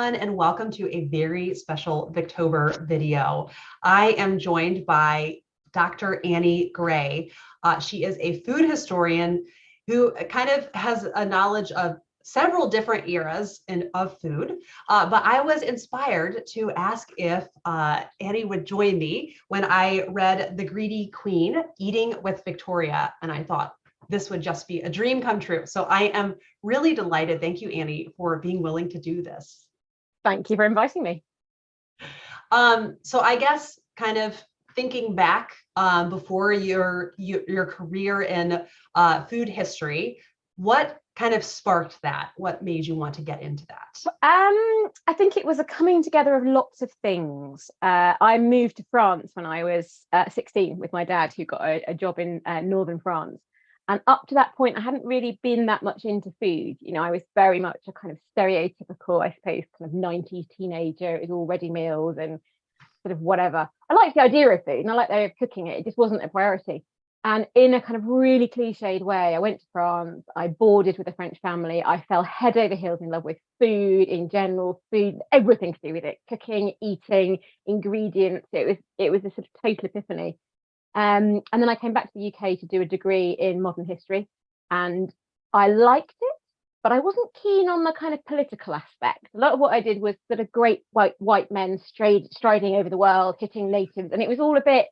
everyone, and welcome to a very special Victober video. I am joined by Dr. Annie Gray. She is a food historian who kind of has a knowledge of several different eras of food, but I was inspired to ask if Annie would join me when I read The Greedy Queen, Eating with Victoria, and I thought, this would just be a dream come true. So I am really delighted. Thank you, Annie, for being willing to do this. Thank you for inviting me. So I guess kind of thinking back before your career in food history, what kind of sparked that? What made you want to get into that? I think it was a coming together of lots of things. I moved to France when I was 16 with my dad, who got a job in northern France. And up to that point, I hadn't really been that much into food. You know, I was very much a kind of stereotypical, I suppose, kind of 90s teenager. It was all ready meals and sort of whatever. I liked the idea of food and I liked the idea of cooking it. It just wasn't a priority. And in a kind of really cliched way, I went to France, I boarded with a French family. I fell head over heels in love with food in general, food, everything to do with it, cooking, eating, ingredients. It was a sort of total epiphany. And then I came back to the UK to do a degree in modern history, and I liked it, but I wasn't keen on the kind of political aspect. A lot of what I did was sort of great white men striding over the world, hitting natives, and it was all a bit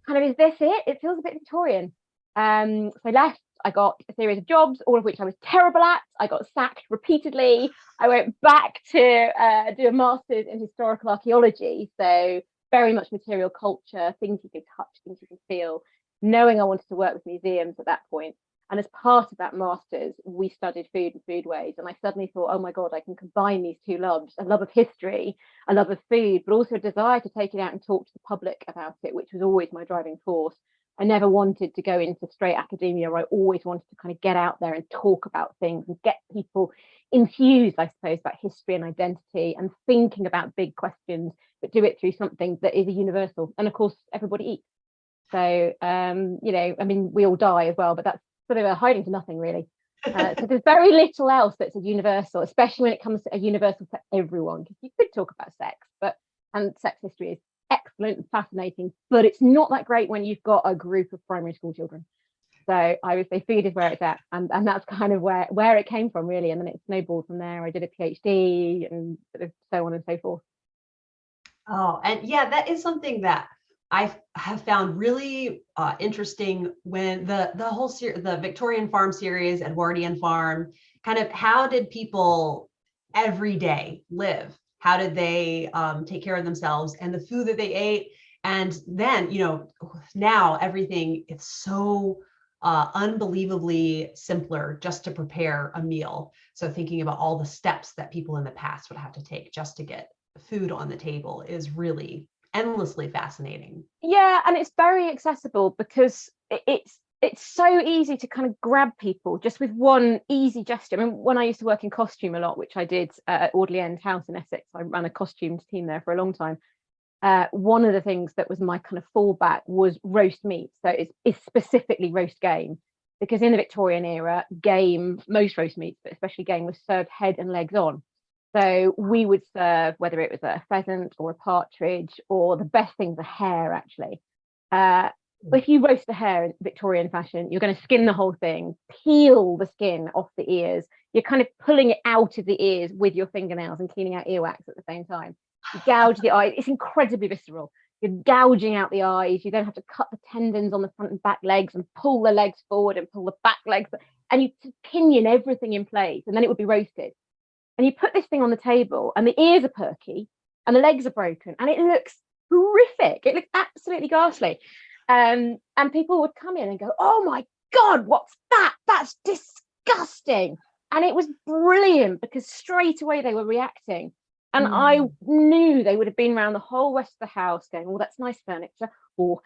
kind of, is this it? It feels a bit Victorian. So I left. I got a series of jobs, all of which I was terrible at. I got sacked repeatedly. I went back to do a master's in historical archaeology, so very much material culture, things you can touch, things you can feel, knowing I wanted to work with museums at that point. And as part of that master's, we studied food and foodways. And I suddenly thought, oh my God, I can combine these two loves, a love of history, a love of food, but also a desire to take it out and talk to the public about it, which was always my driving force. I never wanted to go into straight academia. I always wanted to kind of get out there and talk about things and get people enthused, I suppose, about history and identity and thinking about big questions, but do it through something that is a universal. And of course, everybody eats. So, you know, I mean, we all die as well, but that's sort of a hiding to nothing, really. So there's very little else that's a universal, especially when it comes to a universal for everyone, because you could talk about sex, and sex history is excellent and fascinating, but it's not that great when you've got a group of primary school children. So I would say food is where it's at, and that's kind of where it came from, really. And then it snowballed from there. I did a PhD and sort of so on and so forth. Oh, and yeah, that is something that I have found really interesting when the whole the Victorian farm series, Edwardian farm, kind of how did people every day live? How did they take care of themselves and the food that they ate? And then, you know, now everything is so unbelievably simpler just to prepare a meal. So thinking about all the steps that people in the past would have to take just to get food on the table is really endlessly fascinating. Yeah, and it's very accessible because it's so easy to kind of grab people just with one easy gesture. I mean, when I used to work in costume a lot, which I did at Audley End House in Essex, I ran a costumes team there for a long time. One of the things that was my kind of fallback was roast meat. So it's specifically roast game, because in the Victorian era, game, most roast meats, but especially game, was served head and legs on. So we would serve, whether it was a pheasant or a partridge, or the best thing's a hare, actually. If you roast the hare in Victorian fashion, you're going to skin the whole thing, peel the skin off the ears. You're kind of pulling it out of the ears with your fingernails and cleaning out earwax at the same time. You gouge the eyes. It's incredibly visceral. You're gouging out the eyes. You then have to cut the tendons on the front and back legs and pull the legs forward and pull the back legs. And you pinion everything in place, and then it would be roasted. And you put this thing on the table and the ears are perky and the legs are broken and it looks horrific. It looks absolutely ghastly. And people would come in and go, oh my God, what's that? That's disgusting. And it was brilliant because straight away they were reacting. And I knew they would have been around the whole rest of the house going, well, that's nice furniture. Or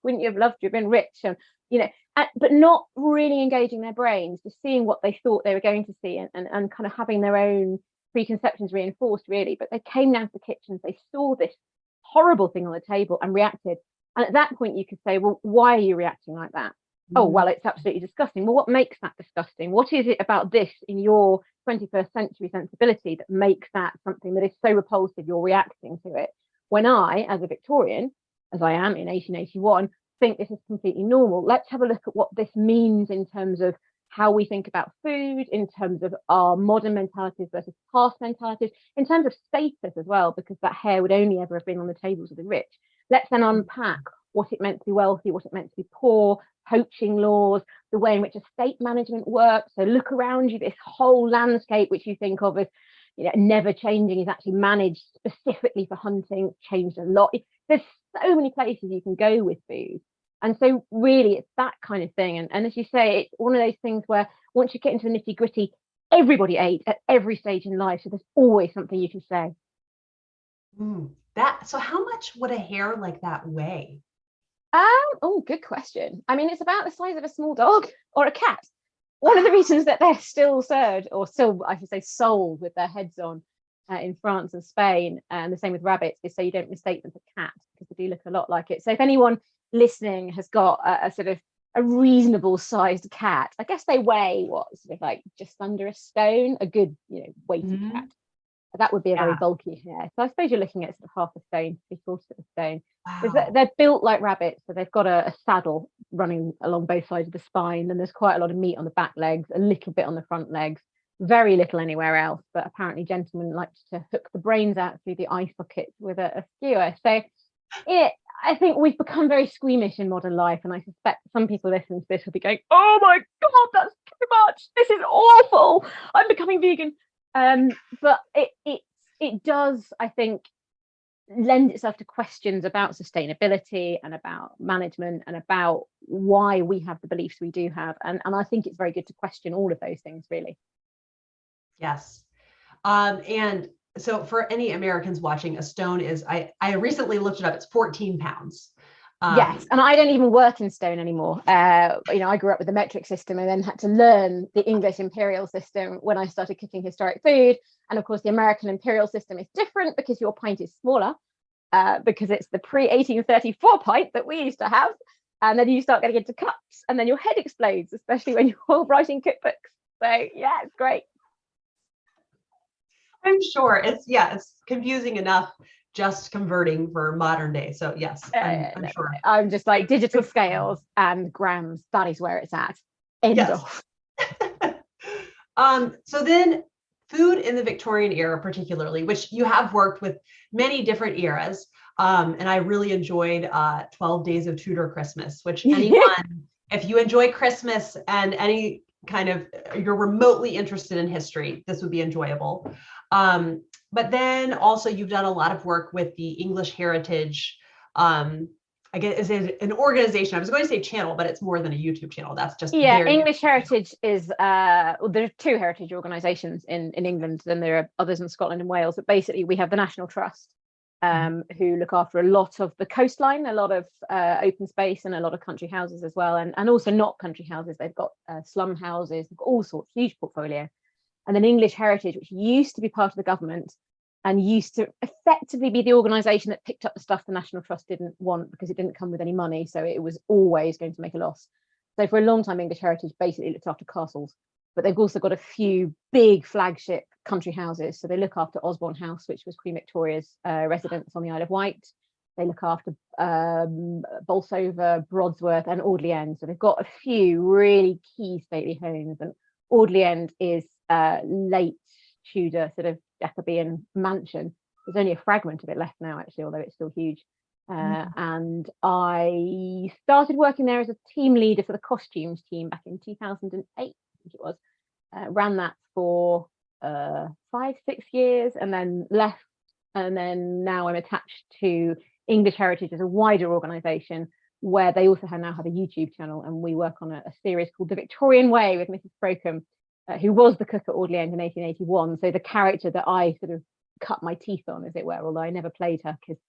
wouldn't you have loved to have been rich? And, you know, but not really engaging their brains, just seeing what they thought they were going to see and kind of having their own preconceptions reinforced, really. But they came down to the kitchens, they saw this horrible thing on the table and reacted. And at that point, you could say, well, why are you reacting like that? oh, well, it's absolutely disgusting. Well, what makes that disgusting? What is it about this in your 21st century sensibility that makes that something that is so repulsive you're reacting to it? When I, as a Victorian, as I am in 1881, think this is completely normal. Let's have a look at what this means in terms of how we think about food, in terms of our modern mentalities versus past mentalities, in terms of status as well, because that hair would only ever have been on the tables of the rich. Let's then unpack what it meant to be wealthy, what it meant to be poor, poaching laws, the way in which estate management works. So look around you, this whole landscape, which you think of as, you know, never changing, is actually managed specifically for hunting, changed a lot. There's so many places you can go with food. And so really it's that kind of thing. And as you say, it's one of those things where once you get into the nitty gritty, everybody ate at every stage in life. So there's always something you can say. So how much would a hair like that weigh? Oh, good question. I mean, it's about the size of a small dog or a cat. One of the reasons that they're still served, or still, I should say, sold with their heads on in France and Spain, and the same with rabbits, is so you don't mistake them for cats, because they do look a lot like it. So if anyone listening has got a sort of a reasonable sized cat, I guess they weigh what, sort of like just under a stone, a good, you know, weighty cat. That would be a very bulky hair. So I suppose you're looking at sort of half a stone, 3/4 of a stone. Wow. They're built like rabbits, so they've got a saddle running along both sides of the spine, and there's quite a lot of meat on the back legs, a little bit on the front legs, very little anywhere else. But apparently gentlemen like to hook the brains out through the eye sockets with a skewer. So I think we've become very squeamish in modern life, and I suspect some people listening to this will be going, oh my God, that's too much. This is awful. I'm becoming vegan. But it does, I think, lend itself to questions about sustainability and about management and about why we have the beliefs we do have. And I think it's very good to question all of those things, really. Yes. And so for any Americans watching, a stone is, I recently looked it up, it's 14 pounds. Yes, and I don't even work in stone anymore. You know, I grew up with the metric system and then had to learn the English imperial system when I started cooking historic food. And of course, the American imperial system is different because your pint is smaller, because it's the pre-1834 pint that we used to have. And then you start getting into cups, and then your head explodes, especially when you're writing cookbooks. So yeah, it's great. I'm sure it's confusing enough just converting for modern day. So yes, I'm sure. I'm just like digital scales and grams. That is where it's at. End of. So then food in the Victorian era, particularly, which you have worked with many different eras. And I really enjoyed 12 Days of Tudor Christmas, which anyone, if you enjoy Christmas and any kind of, you're remotely interested in history, this would be enjoyable. But then also you've done a lot of work with the English Heritage. I guess is it an organization? I was going to say channel, but it's more than a YouTube channel. That's just English Heritage is well, there are two heritage organisations in England, and there are others in Scotland and Wales. But basically, we have the National Trust, who look after a lot of the coastline, a lot of open space, and a lot of country houses as well, and also not country houses. They've got slum houses, they've got all sorts, huge portfolio. And then English Heritage, which used to be part of the government and used to effectively be the organisation that picked up the stuff the National Trust didn't want because it didn't come with any money, so it was always going to make a loss. So for a long time, English Heritage basically looked after castles, but they've also got a few big flagship country houses. So they look after Osborne House, which was Queen Victoria's residence on the Isle of Wight. They look after Bolsover, Broadsworth, and Audley End. So they've got a few really key stately homes, and Audley End is late Tudor sort of Jacobean mansion. There's only a fragment of it left now, actually, although it's still huge. And I started working there as a team leader for the costumes team back in 2008, I think it was. Ran that for 5-6 years and then left. And then now I'm attached to English Heritage as a wider organisation where they also now have a YouTube channel, and we work on a series called The Victorian Way with Mrs. Crocombe, who was the cook at Audley End in 1881. So the character that I sort of cut my teeth on, as it were, although I never played her because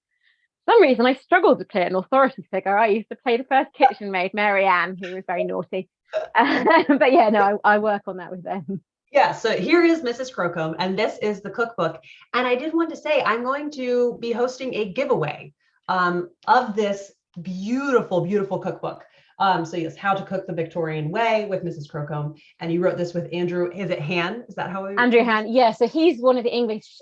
for some reason I struggled to play an authority figure. I used to play the first kitchen maid, Mary Ann, who was very naughty. But yeah, no, I work on that with them. Yeah, so here is Mrs. Crocombe, and this is the cookbook. And I did want to say, I'm going to be hosting a giveaway of this beautiful, beautiful cookbook. So yes, How to Cook the Victorian Way with Mrs. Crocombe. And you wrote this with Andrew, is it Han? Is that how we Andrew Han, yeah. So he's one of the English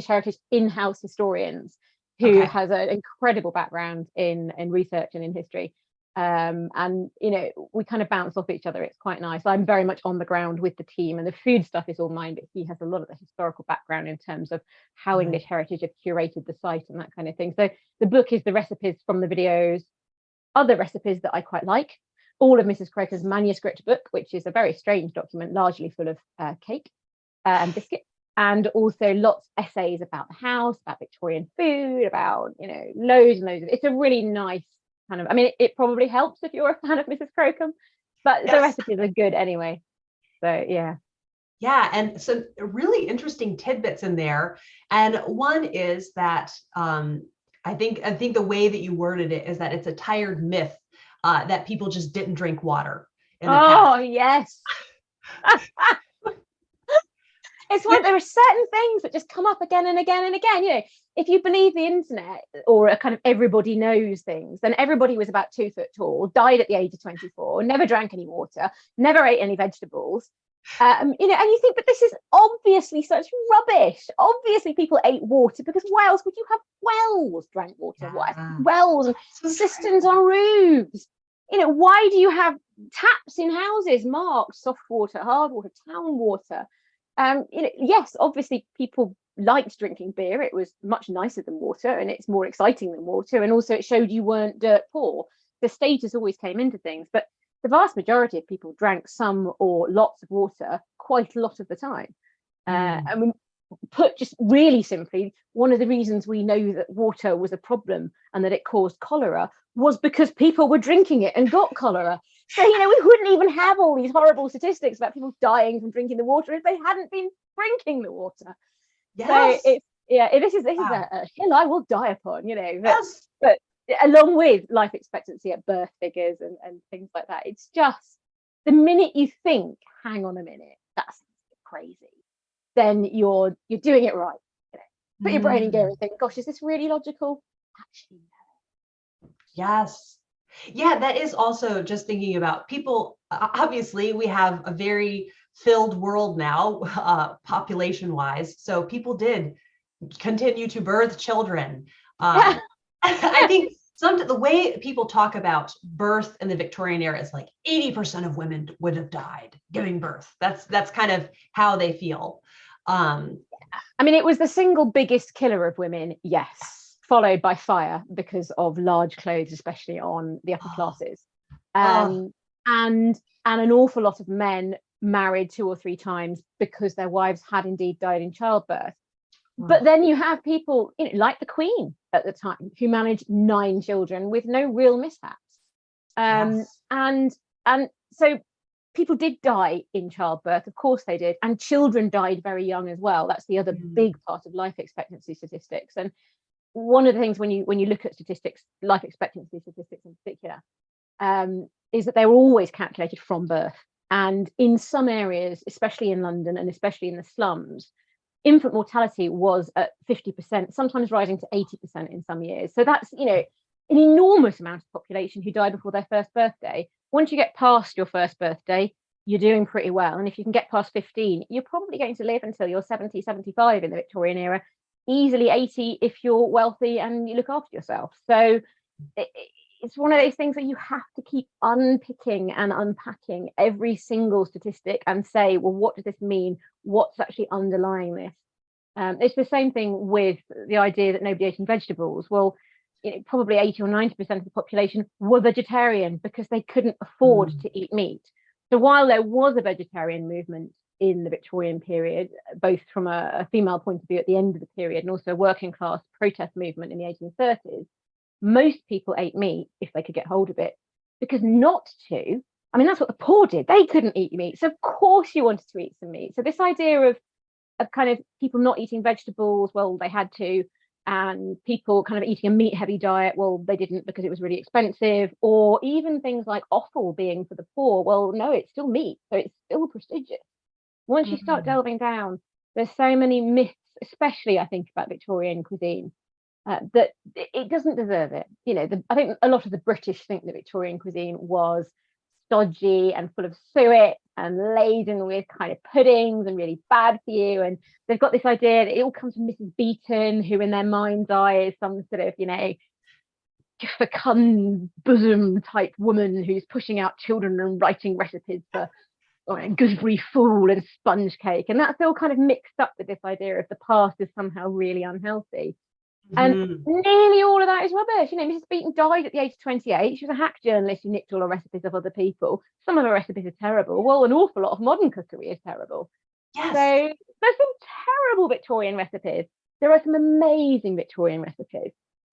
heritage in-house historians who Okay. has an incredible background in research and in history. And you know, we kind of bounce off each other. It's quite nice. I'm very much on the ground with the team, and the food stuff is all mine, but he has a lot of the historical background in terms of how English heritage have curated the site and that kind of thing. So the book is the recipes from the videos, other recipes that I quite like, all of Mrs. Croker's manuscript book, which is a very strange document, largely full of cake and biscuits, and also lots of essays about the house, about Victorian food, about, you know, loads and loads of, it's a really nice kind of, I mean, it probably helps if you're a fan of Mrs. Crocombe, but the recipes are good anyway. So yeah. Yeah, and some really interesting tidbits in there. And one is that I think the way that you worded it is that it's a tired myth that people just didn't drink water in the past. Oh yes. It's like there are certain things that just come up again and again and again. You know, if you believe the internet or a kind of everybody knows things, then everybody was about 2 foot tall, died at the age of 24, never drank any water, never ate any vegetables. You know, and you think, but this is obviously such rubbish. Obviously, people ate water because why else would you have wells drank water? What wells and cisterns on roofs? You know, why do you have taps in houses marked soft water, hard water, town water? You know, yes, obviously people liked drinking beer. It was much nicer than water, and it's more exciting than water. And also, it showed you weren't dirt poor. The status always came into things, but the vast majority of people drank some or lots of water quite a lot of the time. I mean, put just really simply, one of the reasons we know that water was a problem and that it caused cholera was because people were drinking it and got cholera. So, you know, we wouldn't even have all these horrible statistics about people dying from drinking the water if they hadn't been drinking the water. Yes. So it's, yeah, this is a hill I will die upon, you know. But along with life expectancy at birth figures and things like that, it's just the minute you think, hang on a minute, that's crazy, then you're doing it right. You know, put your brain in gear and think, gosh, is this really logical? Actually, no. Yes. Yeah, that is also just thinking about people. Obviously, we have a very filled world now, population wise. So people did continue to birth children. I think the way people talk about birth in the Victorian era is like 80% of women would have died giving birth. That's kind of how they feel. I mean, it was the single biggest killer of women, yes, followed by fire because of large clothes, especially on the upper classes. And an awful lot of men married 2 or 3 times because their wives had indeed died in childbirth. But then you have people, you know, like the Queen at the time, who managed 9 children with no real mishaps. And so people did die in childbirth, of course they did, and children died very young as well. That's the other big part of life expectancy statistics. And one of the things when you look at statistics, life expectancy statistics in particular, is that they were always calculated from birth. And in some areas, especially in London and especially in the slums, infant mortality was at 50%, sometimes rising to 80% in some years. So that's, you know, an enormous amount of population who died before their first birthday. Once you get past your first birthday, you're doing pretty well. And if you can get past 15, you're probably going to live until you're 70, 75 in the Victorian era, easily 80 if you're wealthy and you look after yourself. So it's one of those things that you have to keep unpicking and unpacking every single statistic and say, well, what does this mean? What's actually underlying this? It's the same thing with the idea that nobody ate vegetables. Well, you know, probably 80 or 90% of the population were vegetarian because they couldn't afford to eat meat. So while there was a vegetarian movement in the Victorian period, both from a female point of view at the end of the period and also a working class protest movement in the 1830s, most people ate meat if they could get hold of it, because not to, I mean, that's what the poor did. They couldn't eat meat. So of course you wanted to eat some meat. So this idea of kind of people not eating vegetables, well, they had to, and people kind of eating a meat heavy diet, well, they didn't because it was really expensive, or even things like offal being for the poor, well, no, it's still meat, so it's still prestigious. Once you start delving down, there's so many myths, especially I think about Victorian cuisine, that it doesn't deserve it. I think a lot of the British think the Victorian cuisine was stodgy and full of suet and laden with kind of puddings and really bad for you. And they've got this idea that it all comes from Mrs. Beeton, who in their mind's eye is some sort of, fecund bosom type woman who's pushing out children and writing recipes for gooseberry fool and sponge cake. And that's all kind of mixed up with this idea of the past is somehow really unhealthy. And nearly all of that is rubbish. Mrs. Beeton died at the age of 28. She was a hack journalist who nicked all the recipes of other people. Some of her recipes are terrible. Well, an awful lot of modern cookery is terrible. Yes. So there's some terrible Victorian recipes. There are some amazing Victorian recipes.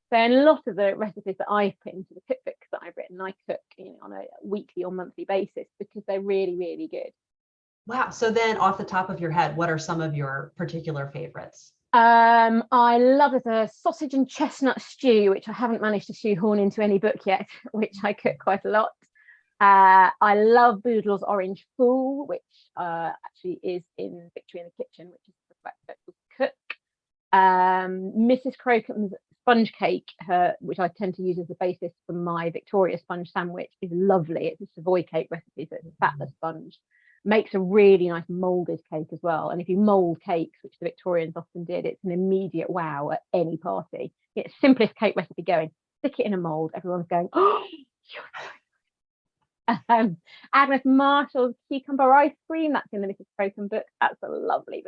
So in a lot of the recipes that I've put into the cookbooks that I've written, I cook on a weekly or monthly basis because they're really, really good. Wow. So then off the top of your head, what are some of your particular favorites? I love a sausage and chestnut stew, which I haven't managed to shoehorn into any book yet, which I cook quite a lot. I love Boodle's orange fool, which actually is in Victory in the Kitchen, which is the cook. Mrs. Crocombe's sponge cake, which I tend to use as the basis for my Victoria sponge sandwich, is lovely. It's a Savoy cake recipe, so it's a fatless sponge. Makes a really nice molded cake as well. And if you mold cakes, which the Victorians often did, it's an immediate wow at any party. It's simplest cake recipe going. Stick it in a mold. Everyone's going, oh, Agnes Marshall's cucumber ice cream. That's in the Mrs. Crocombe book. That's a lovely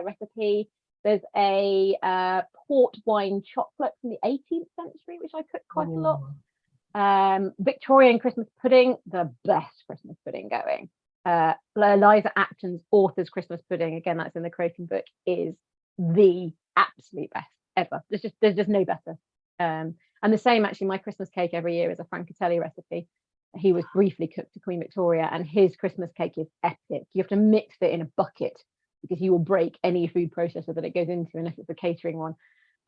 recipe. There's a port wine chocolate from the 18th century, which I cook quite a lot. Victorian Christmas pudding, the best Christmas pudding going. Eliza Acton's author's Christmas pudding, again, that's in the Crocombe book, is the absolute best ever. There's just no better. And the same, actually, my Christmas cake every year is a Francatelli recipe. He was briefly cooked to Queen Victoria, and his Christmas cake is epic. You have to mix it in a bucket because you will break any food processor that it goes into, unless it's a catering one.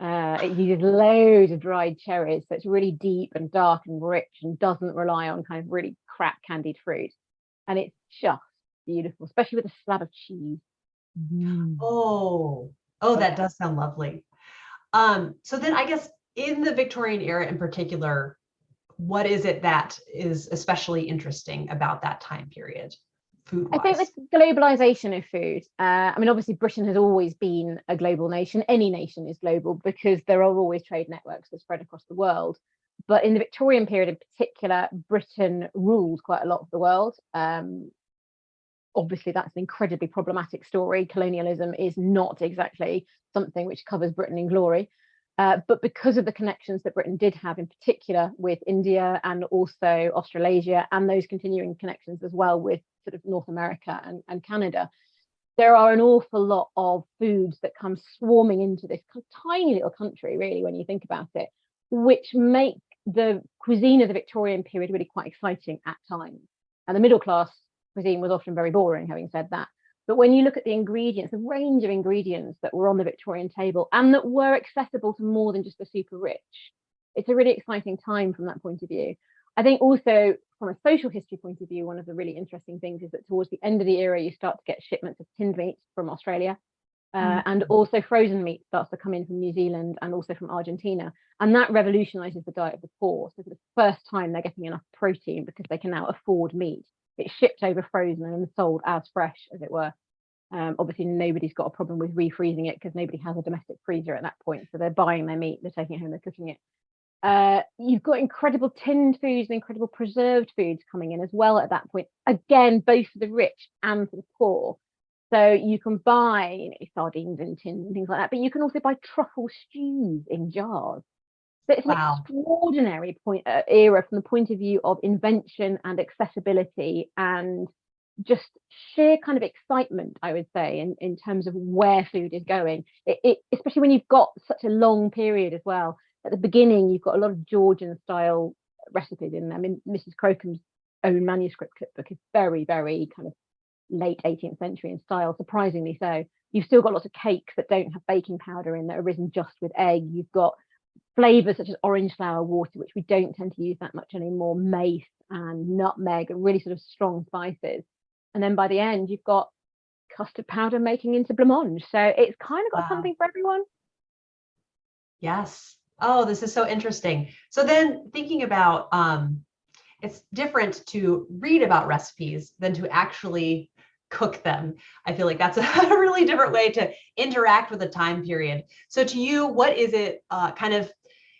It uses loads of dried cherries, so it's really deep and dark and rich and doesn't rely on kind of really crap candied fruit. And it's just beautiful, especially with a slab of cheese. Oh, that does sound lovely. So then I guess in the Victorian era in particular, what is it that is especially interesting about that time period, food-wise? I think the globalization of food. Obviously Britain has always been a global nation. Any nation is global because there are always trade networks that spread across the world. But in the Victorian period in particular, Britain ruled quite a lot of the world. Obviously, that's an incredibly problematic story. Colonialism is not exactly something which covers Britain in glory. But because of the connections that Britain did have, in particular with India and also Australasia, and those continuing connections as well with sort of North America and Canada, there are an awful lot of foods that come swarming into this tiny little country, really, when you think about it, which make the cuisine of the Victorian period really quite exciting at times. And the middle class cuisine was often very boring, having said that. But when you look at the ingredients, the range of ingredients that were on the Victorian table and that were accessible to more than just the super rich, it's a really exciting time from that point of view. I think also from a social history point of view, one of the really interesting things is that towards the end of the era, you start to get shipments of tinned meat from Australia. And also frozen meat starts to come in from New Zealand and also from Argentina. And that revolutionizes the diet of the poor. So for the first time, they're getting enough protein because they can now afford meat. It's shipped over frozen and sold as fresh, as it were. Obviously, nobody's got a problem with refreezing it because nobody has a domestic freezer at that point. So they're buying their meat, they're taking it home, they're cooking it. You've got incredible tinned foods and incredible preserved foods coming in as well at that point. Again, both for the rich and for the poor. So you can buy sardines in tins and things like that, but you can also buy truffle stews in jars. So it's an extraordinary era from the point of view of invention and accessibility and just sheer kind of excitement, I would say, in terms of where food is going. Especially when you've got such a long period as well. At the beginning, you've got a lot of Georgian style recipes in there. I mean, Mrs. Crocombe's own manuscript cookbook is very, very kind of late 18th century in style, surprisingly so. You've still got lots of cakes that don't have baking powder in, that are risen just with egg. You've got flavors such as orange flower water, which we don't tend to use that much anymore, mace and nutmeg, and really sort of strong spices. And then by the end, you've got custard powder making into blancmange. So it's kind of got something for everyone. Yes. Oh, this is so interesting. So then thinking about it's different to read about recipes than to actually cook them. I feel like that's a really different way to interact with a time period. So to you, what is it kind of,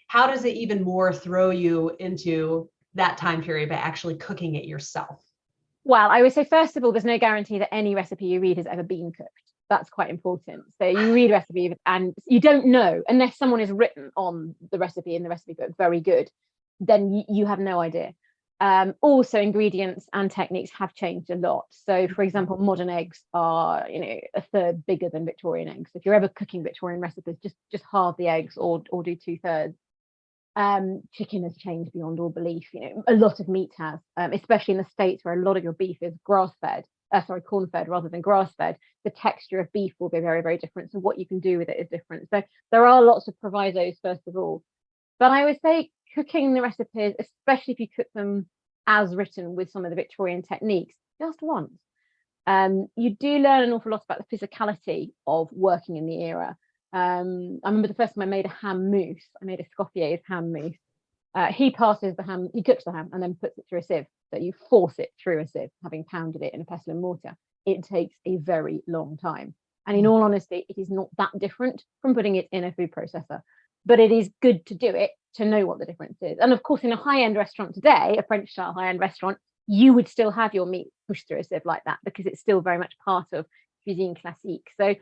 how does it even more throw you into that time period by actually cooking it yourself? Well, I would say, first of all, there's no guarantee that any recipe you read has ever been cooked. That's quite important. So you read a recipe and you don't know, unless someone has written on the recipe in the recipe book, very good, then you have no idea. Also, ingredients and techniques have changed a lot. So, for example, modern eggs are, a third bigger than Victorian eggs. If you're ever cooking Victorian recipes, just halve the eggs or do two-thirds. Chicken has changed beyond all belief. A lot of meat has, especially in the States where a lot of your beef is corn-fed rather than grass-fed. The texture of beef will be very, very different. So what you can do with it is different. So there are lots of provisos, first of all. But I would say cooking the recipes, especially if you cook them as written with some of the Victorian techniques, just once. You do learn an awful lot about the physicality of working in the era. I remember the first time I made a ham mousse. I made a Scoffier's ham mousse. He passes the ham, he cooks the ham and then puts it through a sieve. So you force it through a sieve, having pounded it in a pestle and mortar. It takes a very long time. And in all honesty, it is not that different from putting it in a food processor. But it is good to do it to know what the difference is. And of course, in a high-end restaurant today, a French style high-end restaurant, you would still have your meat pushed through a sieve like that because it's still very much part of cuisine classique. So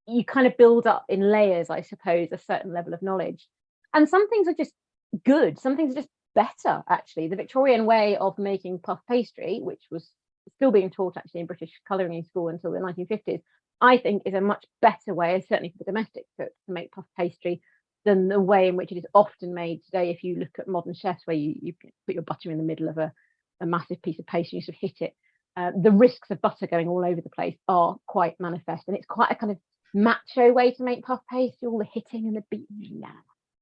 you kind of build up in layers, I suppose, a certain level of knowledge. And some things are just good. Some things are just better, actually. The Victorian way of making puff pastry, which was still being taught actually in British colouring school until the 1950s, I think is a much better way, certainly for the domestic cook, to make puff pastry than the way in which it is often made today. If you look at modern chefs where you put your butter in the middle of a massive piece of pastry, you sort of hit it. The risks of butter going all over the place are quite manifest. And it's quite a kind of macho way to make puff pastry, all the hitting and the beating. Yeah.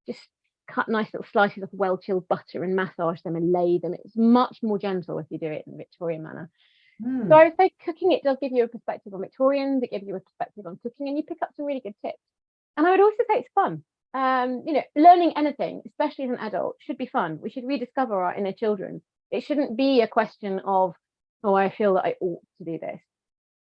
Just cut nice little slices of well-chilled butter and massage them and lay them. It's much more gentle if you do it in the Victorian manner. So I would say cooking it does give you a perspective on Victorians, it gives you a perspective on cooking, and you pick up some really good tips. And I would also say it's fun. Learning anything, especially as an adult, should be fun. We should rediscover our inner children. It shouldn't be a question of, oh, I feel that I ought to do this.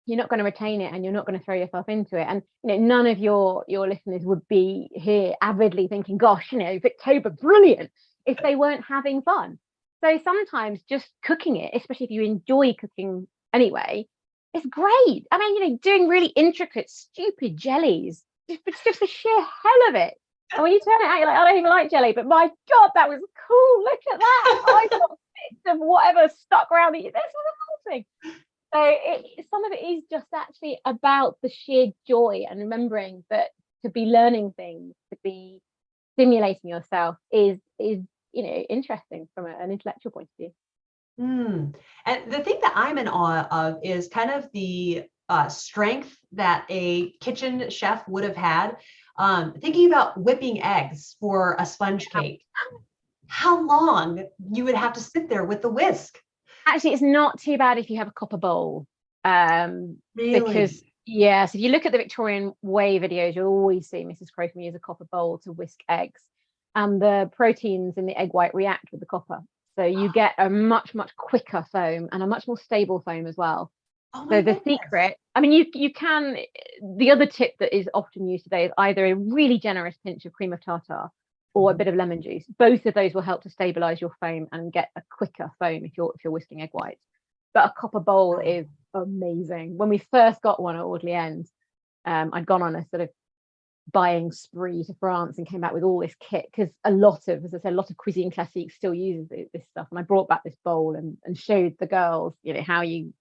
You're not going to retain it and you're not going to throw yourself into it. And none of your listeners would be here avidly thinking, gosh, Victober, brilliant, if they weren't having fun. So sometimes just cooking it, especially if you enjoy cooking anyway, is great. I mean, doing really intricate, stupid jellies, it's just the sheer hell of it. And when you turn it out, you're like, I don't even like jelly, but my God, that was cool. Look at that. I got bits of whatever stuck around it. This was amazing. So some of it is just actually about the sheer joy and remembering that to be learning things, to be stimulating yourself is interesting from an intellectual point of view. And the thing that I'm in awe of is kind of the strength that a kitchen chef would have had. Thinking about whipping eggs for a sponge cake, how long you would have to sit there with the whisk. Actually, it's not too bad if you have a copper bowl. Really? Because, yes, if you look at the Victorian way videos, you'll always see Mrs. Crocombe use a copper bowl to whisk eggs. And the proteins in the egg white react with the copper. So you get a much, much quicker foam and a much more stable foam as well. So the secret, I mean, you can, the other tip that is often used today is either a really generous pinch of cream of tartar or a bit of lemon juice. Both of those will help to stabilize your foam and get a quicker foam if you're whisking egg whites. But a copper bowl is amazing. When we first got one at Audley End, I'd gone on a sort of buying spree to France and came back with all this kit because a lot of cuisine classique still uses this stuff. And I brought back this bowl and showed the girls, how you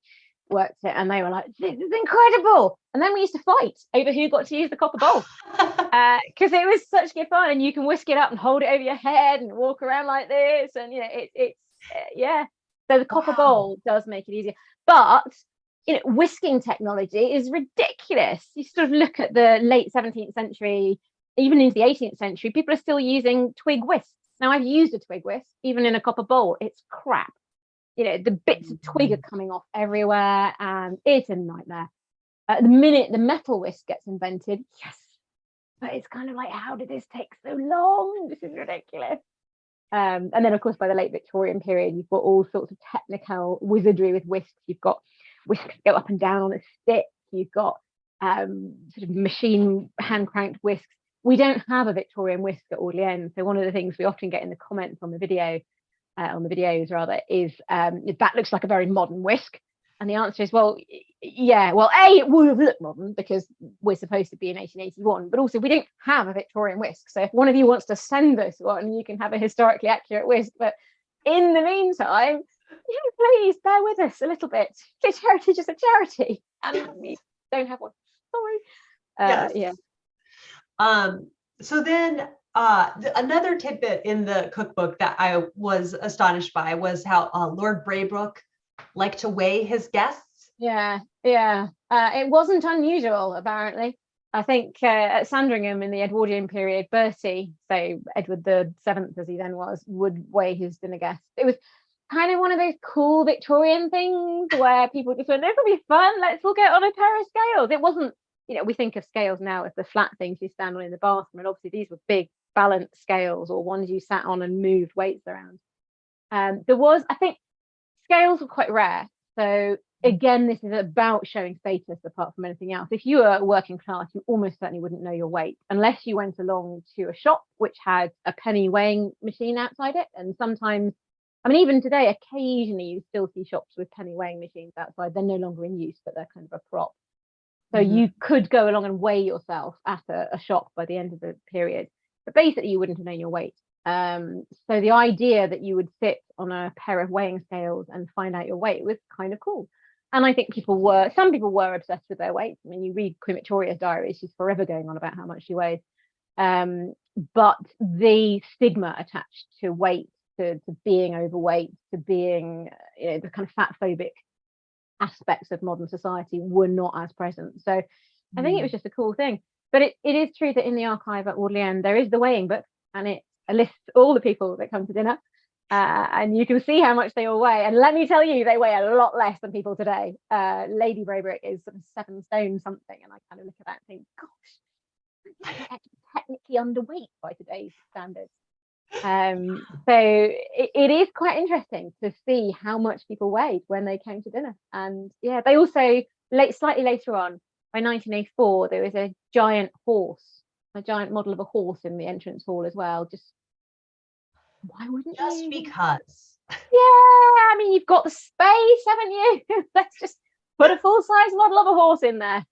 worked it, and they were like, this is incredible. And then we used to fight over who got to use the copper bowl because it was such good fun, and you can whisk it up and hold it over your head and walk around like this, and so the copper bowl does make it easier. But whisking technology is ridiculous. You sort of look at the late 17th century, even into the 18th century, people are still using twig whisks. Now, I've used a twig whisk even in a copper bowl. It's crap. The bits of twig are coming off everywhere, and it's a nightmare. The minute the metal whisk gets invented, yes, but it's kind of like, how did this take so long? This is ridiculous. And then, of course, by the late Victorian period, you've got all sorts of technical wizardry with whisks. You've got whisks go up and down on a stick. You've got sort of machine hand cranked whisks. We don't have a Victorian whisk at Orleans. So one of the things we often get in the comments on the video, on the videos rather, is that looks like a very modern whisk. And the answer is, well, yeah, well, A, it would have looked modern because we're supposed to be in 1881, but also we don't have a Victorian whisk. So if one of you wants to send us one, you can have a historically accurate whisk. But in the meantime, please bear with us a little bit. It's heritage is a charity, and we don't have one. Sorry. Yes. Yeah. So then another tidbit in the cookbook that I was astonished by was how Lord Braybrooke liked to weigh his guests. Yeah. It wasn't unusual, apparently. I think at Sandringham in the Edwardian period, Bertie, so Edward the Seventh, as he then was, would weigh his dinner guests. It was kind of one of those cool Victorian things where people just went, this will be fun, let's all get on a pair of scales. It wasn't, we think of scales now as the flat things you stand on in the bathroom, and obviously these were big balanced scales or ones you sat on and moved weights around. There was, I think, scales were quite rare. So again, this is about showing status apart from anything else. If you were working class, you almost certainly wouldn't know your weight unless you went along to a shop which had a penny weighing machine outside it. And sometimes, I mean, even today, occasionally you still see shops with penny weighing machines outside. They're no longer in use, but they're kind of a prop. So you could go along and weigh yourself at a shop by the end of the period. But basically, you wouldn't have known your weight. So the idea that you would sit on a pair of weighing scales and find out your weight was kind of cool. And I think some people were obsessed with their weight. I mean, you read Queen Victoria's diary, she's forever going on about how much she weighs. But the stigma attached to weight, to being overweight, to being the kind of fat phobic aspects of modern society were not as present. So I think it was just a cool thing. But it is true that in the archive at Orleans, there is the weighing book, and it lists all the people that come to dinner. And you can see how much they all weigh. And let me tell you, they weigh a lot less than people today. Lady Braybrooke is sort of 7 stone something. And I kind of look at that and think, gosh, technically underweight by today's standards. So it is quite interesting to see how much people weighed when they came to dinner. And yeah, they also, slightly later on, by 1984, there was a giant model of a horse in the entrance hall as well. Just why wouldn't just you? Because. Yeah, I mean, you've got the space, haven't you? Let's just put a full-size model of a horse in there.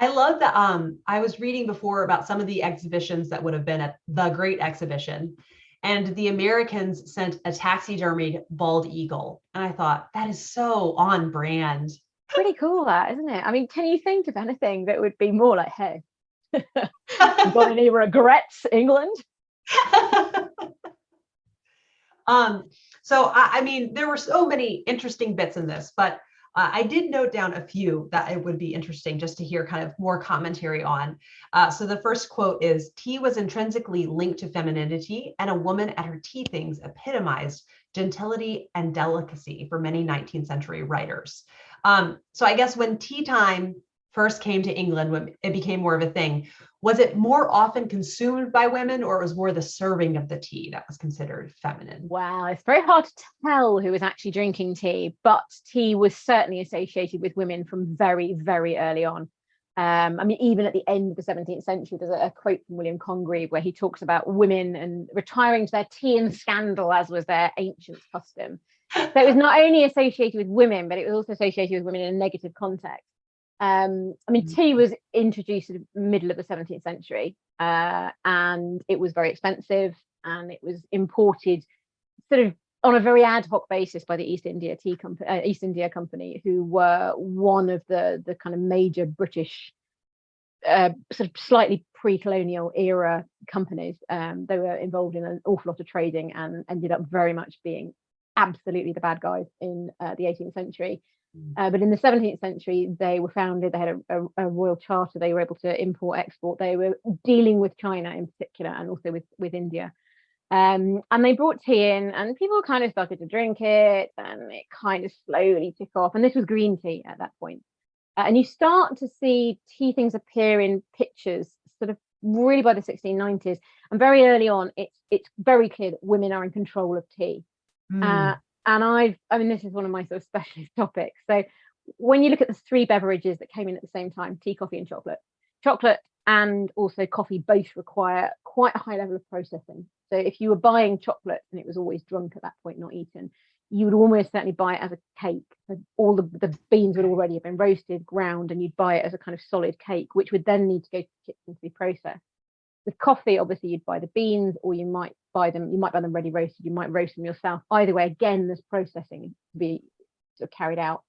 I love that. I was reading before about some of the exhibitions that would have been at the Great Exhibition, and the Americans sent a taxidermied bald eagle. And I thought, that is so on brand. Pretty cool, that, isn't it? I mean, can you think of anything that would be more like, hey, you got any regrets, England? So I mean, there were so many interesting bits in this, but I did note down a few that it would be interesting just to hear kind of more commentary on. So the first quote is, tea was intrinsically linked to femininity, and a woman at her tea things epitomized gentility and delicacy for many 19th century writers. So I guess when tea time first came to England, when it became more of a thing, was it more often consumed by women, or it was more the serving of the tea that was considered feminine? Wow, it's very hard to tell who was actually drinking tea, but tea was certainly associated with women from very, very early on. I mean, even at the end of the 17th century, there's a quote from William Congreve where he talks about women and retiring to their tea and scandal, as was their ancient custom. So it was not only associated with women, but it was also associated with women in a negative context. I mean, tea was introduced in the middle of the 17th century, and it was very expensive, and it was imported sort of on a very ad hoc basis by the East India Company, who were one of the kind of major British sort of slightly pre-colonial era companies. They were involved in an awful lot of trading and ended up very much being absolutely the bad guys in the 18th century. But in the 17th century, they were founded, they had a royal charter, they were able to import, export, they were dealing with China in particular, and also with India. And they brought tea in, and people kind of started to drink it, and it kind of slowly took off. And this was green tea at that point. And you start to see tea things appear in pictures sort of really by the 1690s. And very early on, it's very clear that women are in control of tea. And I mean, this is one of my sort of specialist topics. So when you look at the three beverages that came in at the same time, tea, coffee, and chocolate and also coffee both require quite a high level of processing. So if you were buying chocolate and it was always drunk at that point, not eaten, you would almost certainly buy it as a cake. So all the beans would already have been roasted, ground, and you'd buy it as a kind of solid cake, which would then need to go to the kitchen to be processed. With coffee, obviously, you'd buy the beans, or you might buy them ready roasted, you might roast them yourself. Either way, again, there's processing to be sort of carried out.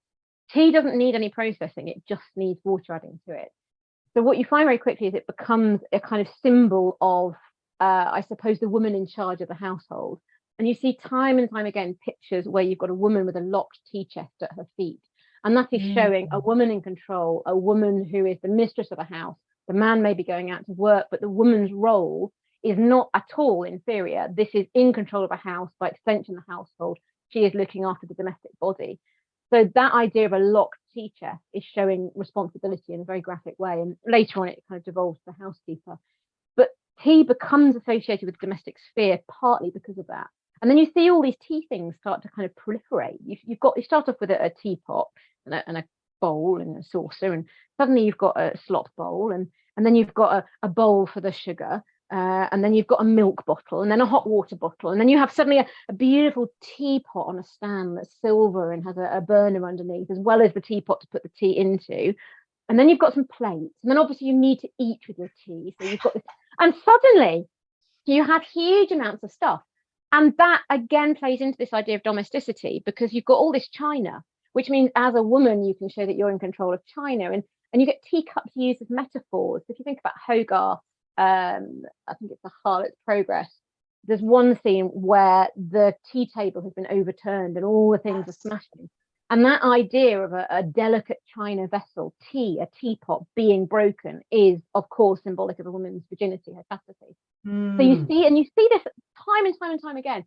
Tea doesn't need any processing, it just needs water adding to it. So what you find very quickly is it becomes a kind of symbol of, I suppose, the woman in charge of the household. And you see time and time again pictures where you've got a woman with a locked tea chest at her feet. And that is showing a woman in control, a woman who is the mistress of the house. The man may be going out to work, but the woman's role is not at all inferior. This is in control of a house, by extension, the household. She is looking after the domestic body. So that idea of a locked tea chest is showing responsibility in a very graphic way. And later on, it kind of devolves to the housekeeper. But tea becomes associated with the domestic sphere partly because of that. And then you see all these tea things start to kind of proliferate. You start off with a teapot and a bowl and a saucer, and suddenly you've got a slop bowl, and then you've got a bowl for the sugar, and then you've got a milk bottle, and then a hot water bottle, and then you have suddenly a beautiful teapot on a stand that's silver and has a burner underneath, as well as the teapot to put the tea into. And then you've got some plates, and then obviously you need to eat with your tea, so you've got this, and suddenly you have huge amounts of stuff. And that again plays into this idea of domesticity, because you've got all this china, which means as a woman, you can show that you're in control of china. And you get teacups used as metaphors. If you think about Hogarth, I think it's The Harlot's Progress, there's one scene where the tea table has been overturned and all the things are smashing. And that idea of a delicate china vessel, tea, a teapot being broken, is, of course, symbolic of a woman's virginity, her chastity. So you see this time and time again.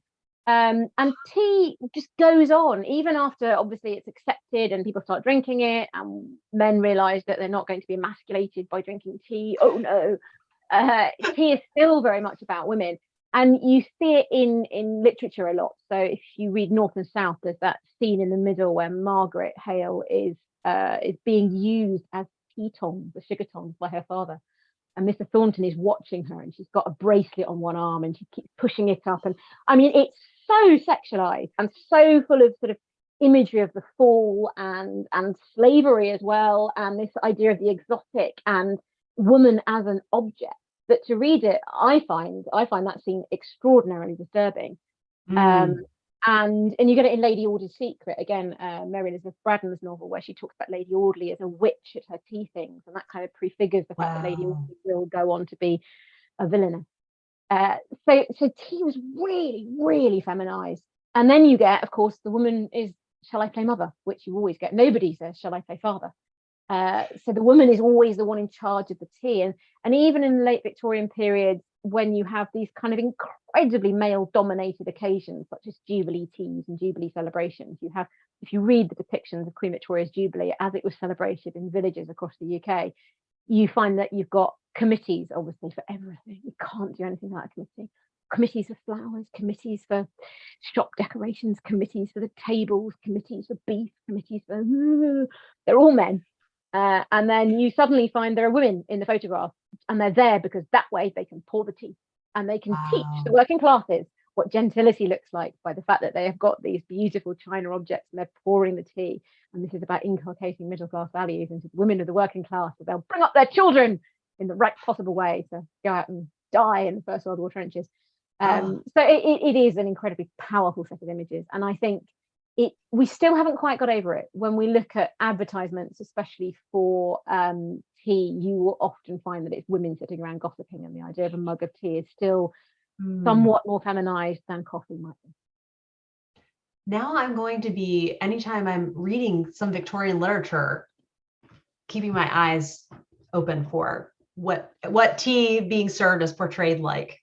And tea just goes on, even after, obviously, it's accepted and people start drinking it, and men realize that they're not going to be emasculated by drinking tea. Oh, no. Tea is still very much about women. And you see it in literature a lot. So if you read North and South, there's that scene in the middle where Margaret Hale is being used as tea tongs, the sugar tongs, by her father. And Mr. Thornton is watching her, and she's got a bracelet on one arm and she keeps pushing it up. And I mean, it's so sexualized and so full of sort of imagery of the fall and slavery as well, and this idea of the exotic and woman as an object, that to read it, I find that scene extraordinarily disturbing. And you get it in Lady Audley's Secret, again, Mary Elizabeth Braddon's novel, where she talks about Lady Audley as a witch at her tea things, and that kind of prefigures the fact that Lady Audley will go on to be a villainess. So tea was really, really feminized. And then you get, of course, the woman is, shall I play mother, which you always get. Nobody says, shall I play father? So the woman is always the one in charge of the tea. And even in the late Victorian period, when you have these kind of incredibly male-dominated occasions, such as Jubilee teas and Jubilee celebrations, you have, if you read the depictions of Queen Victoria's Jubilee as it was celebrated in villages across the UK, you find that you've got committees, obviously, for everything. You can't do anything without a committee. Committees for flowers, committees for shop decorations, committees for the tables, committees for beef, committees for... They're all men. And then you suddenly find there are women in the photograph, and they're there because that way they can pour the tea, and they can teach the working classes what gentility looks like by the fact that they have got these beautiful china objects and they're pouring the tea. And this is about inculcating middle class values into the women of the working class, so they'll bring up their children in the right possible way to go out and die in the First World War trenches. So it is an incredibly powerful set of images, and I think we still haven't quite got over it. When we look at advertisements, especially for tea, you will often find that it's women sitting around gossiping, and the idea of a mug of tea is still somewhat more feminized than coffee might be. Now I'm going to be, anytime I'm reading some Victorian literature, keeping my eyes open for what tea being served is portrayed like.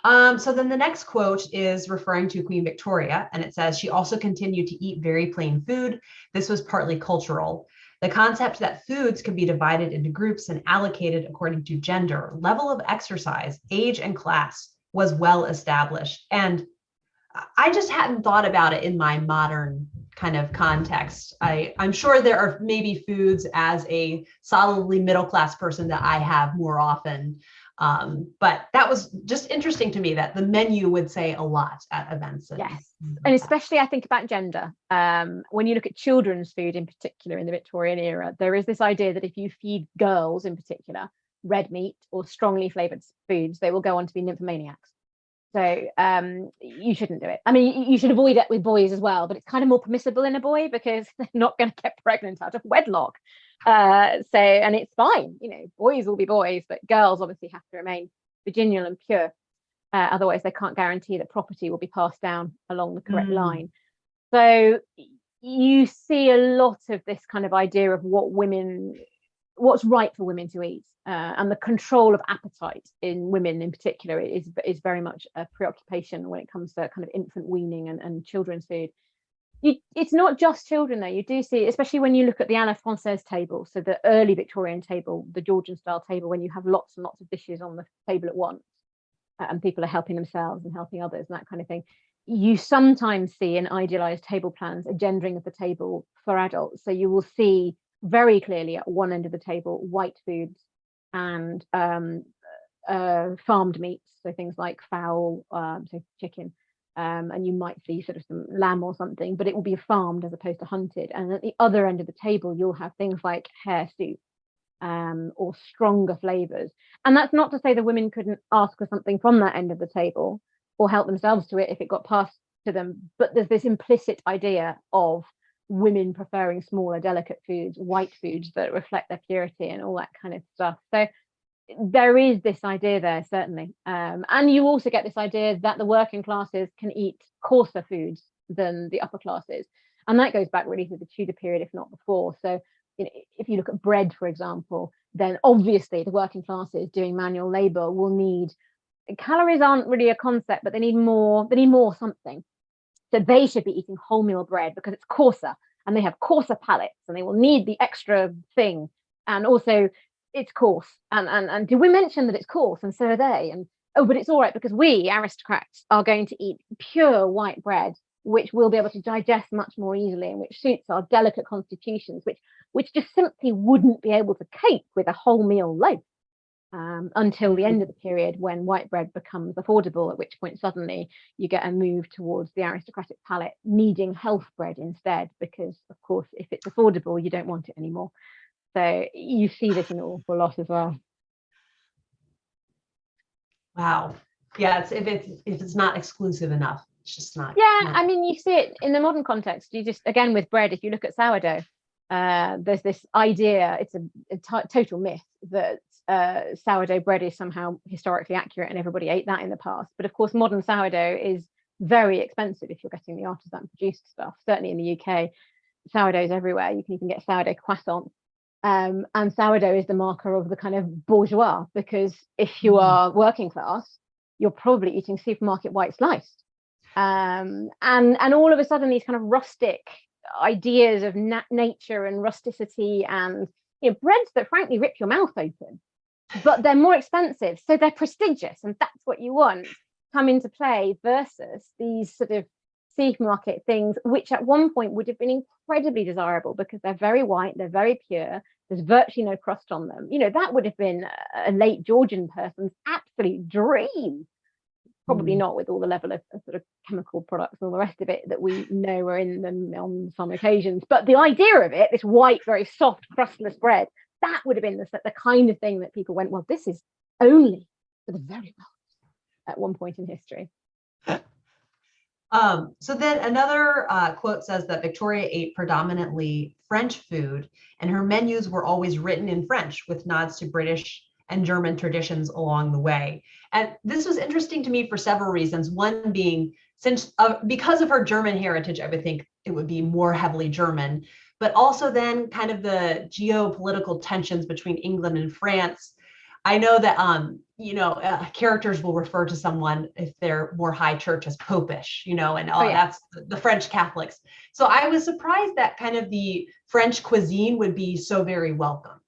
So then the next quote is referring to Queen Victoria, and it says, she also continued to eat very plain food. This was partly cultural. The concept that foods could be divided into groups and allocated according to gender, level of exercise, age, and class was well established. And I just hadn't thought about it in my modern kind of context. I'm sure there are maybe foods as a solidly middle class person that I have more often. But that was just interesting to me that the menu would say a lot at events. Yes, and especially I think about gender. When you look at children's food in particular in the Victorian era, there is this idea that if you feed girls in particular red meat or strongly flavored foods, they will go on to be nymphomaniacs. So you shouldn't do it. I mean, you should avoid it with boys as well, but it's kind of more permissible in a boy because they're not going to get pregnant out of wedlock. And it's fine, boys will be boys, but girls obviously have to remain virginal and pure. Otherwise, they can't guarantee that property will be passed down along the correct line. So you see a lot of this kind of idea of what's right for women to eat, and the control of appetite in women in particular is very much a preoccupation when it comes to kind of infant weaning and children's food. It's not just children though. You do see, especially when you look at the à la française table, so the early Victorian table, the Georgian style table, when you have lots and lots of dishes on the table at once, and people are helping themselves and helping others and that kind of thing. You sometimes see in idealized table plans a gendering of the table for adults. So you will see very clearly at one end of the table white foods and farmed meats, so things like fowl, so chicken, and you might see sort of some lamb or something, but it will be farmed as opposed to hunted. And at the other end of the table, you'll have things like hare soup, or stronger flavors. And that's not to say the women couldn't ask for something from that end of the table or help themselves to it if it got passed to them. But there's this implicit idea of women preferring smaller, delicate foods, white foods that reflect their purity and all that kind of stuff. So there is this idea there, certainly. And you also get this idea that the working classes can eat coarser foods than the upper classes. And that goes back really to the Tudor period, if not before. So if you look at bread, for example, then obviously the working classes doing manual labor will need, calories aren't really a concept, but they need more something. So they should be eating wholemeal bread because it's coarser and they have coarser palates and they will need the extra thing. And also it's coarse. And do we mention that it's coarse? And so are they. And but it's all right because we aristocrats are going to eat pure white bread, which we'll be able to digest much more easily and which suits our delicate constitutions, which just simply wouldn't be able to cope with a wholemeal loaf until the end of the period when white bread becomes affordable, at which point suddenly you get a move towards the aristocratic palate needing health bread instead, because of course if it's affordable you don't want it anymore. So you see this an awful lot as well. Wow. Yeah, if it's not exclusive enough, it's just not. Yeah, I mean, you see it in the modern context. You just, again, with bread, if you look at sourdough, there's this idea, it's a total myth that sourdough bread is somehow historically accurate and everybody ate that in the past. But of course, modern sourdough is very expensive if you're getting the artisan produced stuff. Certainly in the UK, sourdough's everywhere. You can even get sourdough croissants. And sourdough is the marker of the kind of bourgeois, because if you are working class, you're probably eating supermarket white slice. And all of a sudden these kind of rustic ideas of nature and rusticity and breads that frankly rip your mouth open, but they're more expensive, so they're prestigious and that's what you want, come into play versus these sort of supermarket things, which at one point would have been incredibly desirable because they're very white, they're very pure, there's virtually no crust on them. That would have been a late Georgian person's absolute dream. Probably not with all the level of sort of chemical products and all the rest of it that we know are in them on some occasions. But the idea of it, this white, very soft, crustless bread, that would have been the kind of thing that people went, well, this is only for the very wealthy at one point in history. So then another quote says that Victoria ate predominantly French food and her menus were always written in French with nods to British and German traditions along the way. And this was interesting to me for several reasons. One being, because of her German heritage, I would think it would be more heavily German, but also then kind of the geopolitical tensions between England and France. I know that characters will refer to someone if they're more high church as popish, and Oh yeah. that's the French Catholics. So I was surprised that kind of the French cuisine would be so very welcome.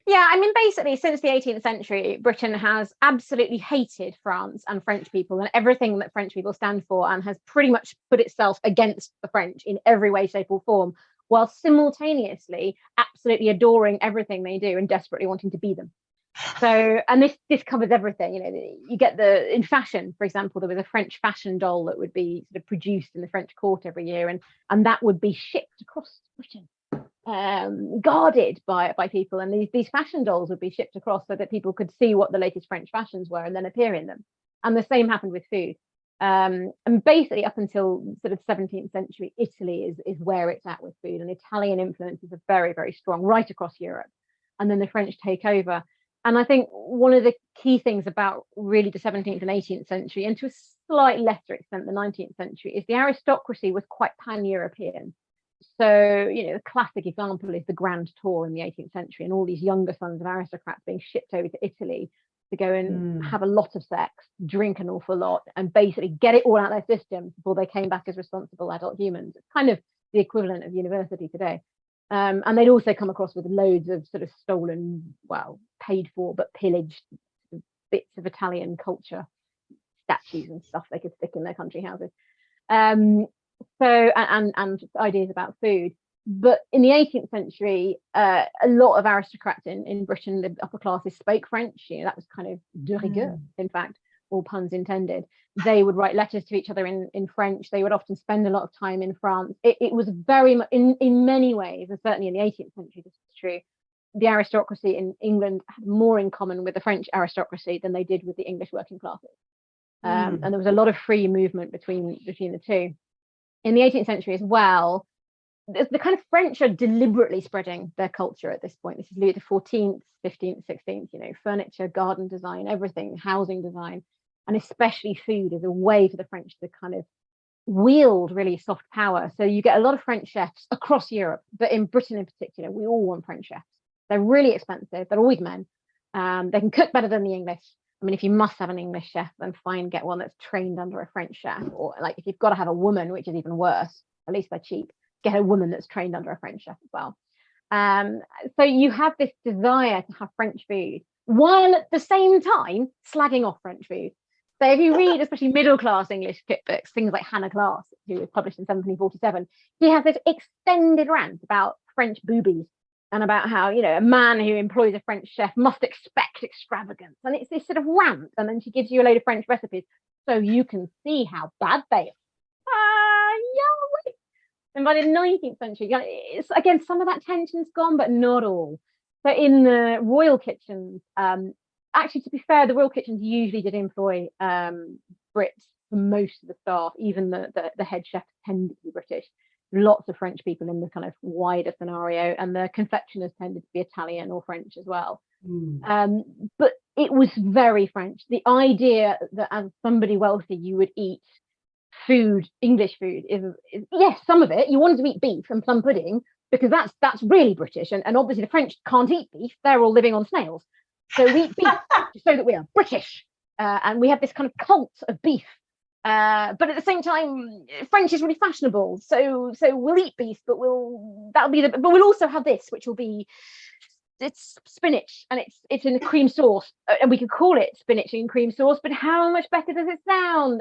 Yeah, I mean, basically, since the 18th century, Britain has absolutely hated France and French people and everything that French people stand for, and has pretty much put itself against the French in every way, shape, or form, while simultaneously absolutely adoring everything they do and desperately wanting to be them. So, and this covers everything. You get in fashion, for example, there was a French fashion doll that would be sort of produced in the French court every year, and that would be shipped across Britain, guarded by people, and these fashion dolls would be shipped across so that people could see what the latest French fashions were and then appear in them. And the same happened with food. And basically up until sort of 17th century, Italy is where it's at with food, and Italian influences are very, very strong right across Europe. And then the French take over. And I think one of the key things about really the 17th and 18th century, and to a slightly lesser extent the 19th century, is the aristocracy was quite pan-European. So, the classic example is the Grand Tour in the 18th century, and all these younger sons of aristocrats being shipped over to Italy to go and have a lot of sex, drink an awful lot, and basically get it all out of their system before they came back as responsible adult humans. It's kind of the equivalent of university today. And they'd also come across with loads of sort of stolen, well, paid for but pillaged bits of Italian culture, statues and stuff they could stick in their country houses. So and ideas about food. But in the 18th century, a lot of aristocrats in Britain, the upper classes, spoke French. That was kind of de rigueur, in fact, all puns intended. They would write letters to each other in French. They would often spend a lot of time in France. It was very much, in many ways, and certainly in the 18th century, this is true, the aristocracy in England had more in common with the French aristocracy than they did with the English working classes. And there was a lot of free movement between the two. In the 18th century as well, the kind of French are deliberately spreading their culture at this point. This is Louis XIV, 15th, 16th, furniture, garden design, everything, housing design, and especially food as a way for the French to kind of wield really soft power. So you get a lot of French chefs across Europe, but in Britain in particular, we all want French chefs. They're really expensive. They're always men. They can cook better than the English. I mean, if you must have an English chef, then fine, get one that's trained under a French chef. Or like if you've got to have a woman, which is even worse, at least they're cheap, get a woman that's trained under a French chef as well. So you have this desire to have French food while at the same time slagging off French food. So if you read especially middle class English cookbooks, things like Hannah Glass, who was published in 1747, he has this extended rant about French boobies and about how, a man who employs a French chef must expect extravagance. And it's this sort of rant. And then she gives you a load of French recipes so you can see how bad they are. Yeah. And by the 19th century, it's, again, some of that tension's gone, but not all. So in the royal kitchens, actually, to be fair, the royal kitchens usually did employ Brits for most of the staff. Even the head chef tended to be British. Lots of French people in the kind of wider scenario, and the confectioners tended to be Italian or French as well. But it was very French. The idea that as somebody wealthy you would eat food, English food, is yes, some of it. You wanted to eat beef and plum pudding because that's really British, and obviously the French can't eat beef. They're all living on snails. So we eat beef to show that we are British, and we have this kind of cult of beef. But at the same time, French is really fashionable, so we'll eat beef, but but we'll also have this, which will be, it's spinach, and it's in a cream sauce, and we could call it spinach and cream sauce. But how much better does it sound?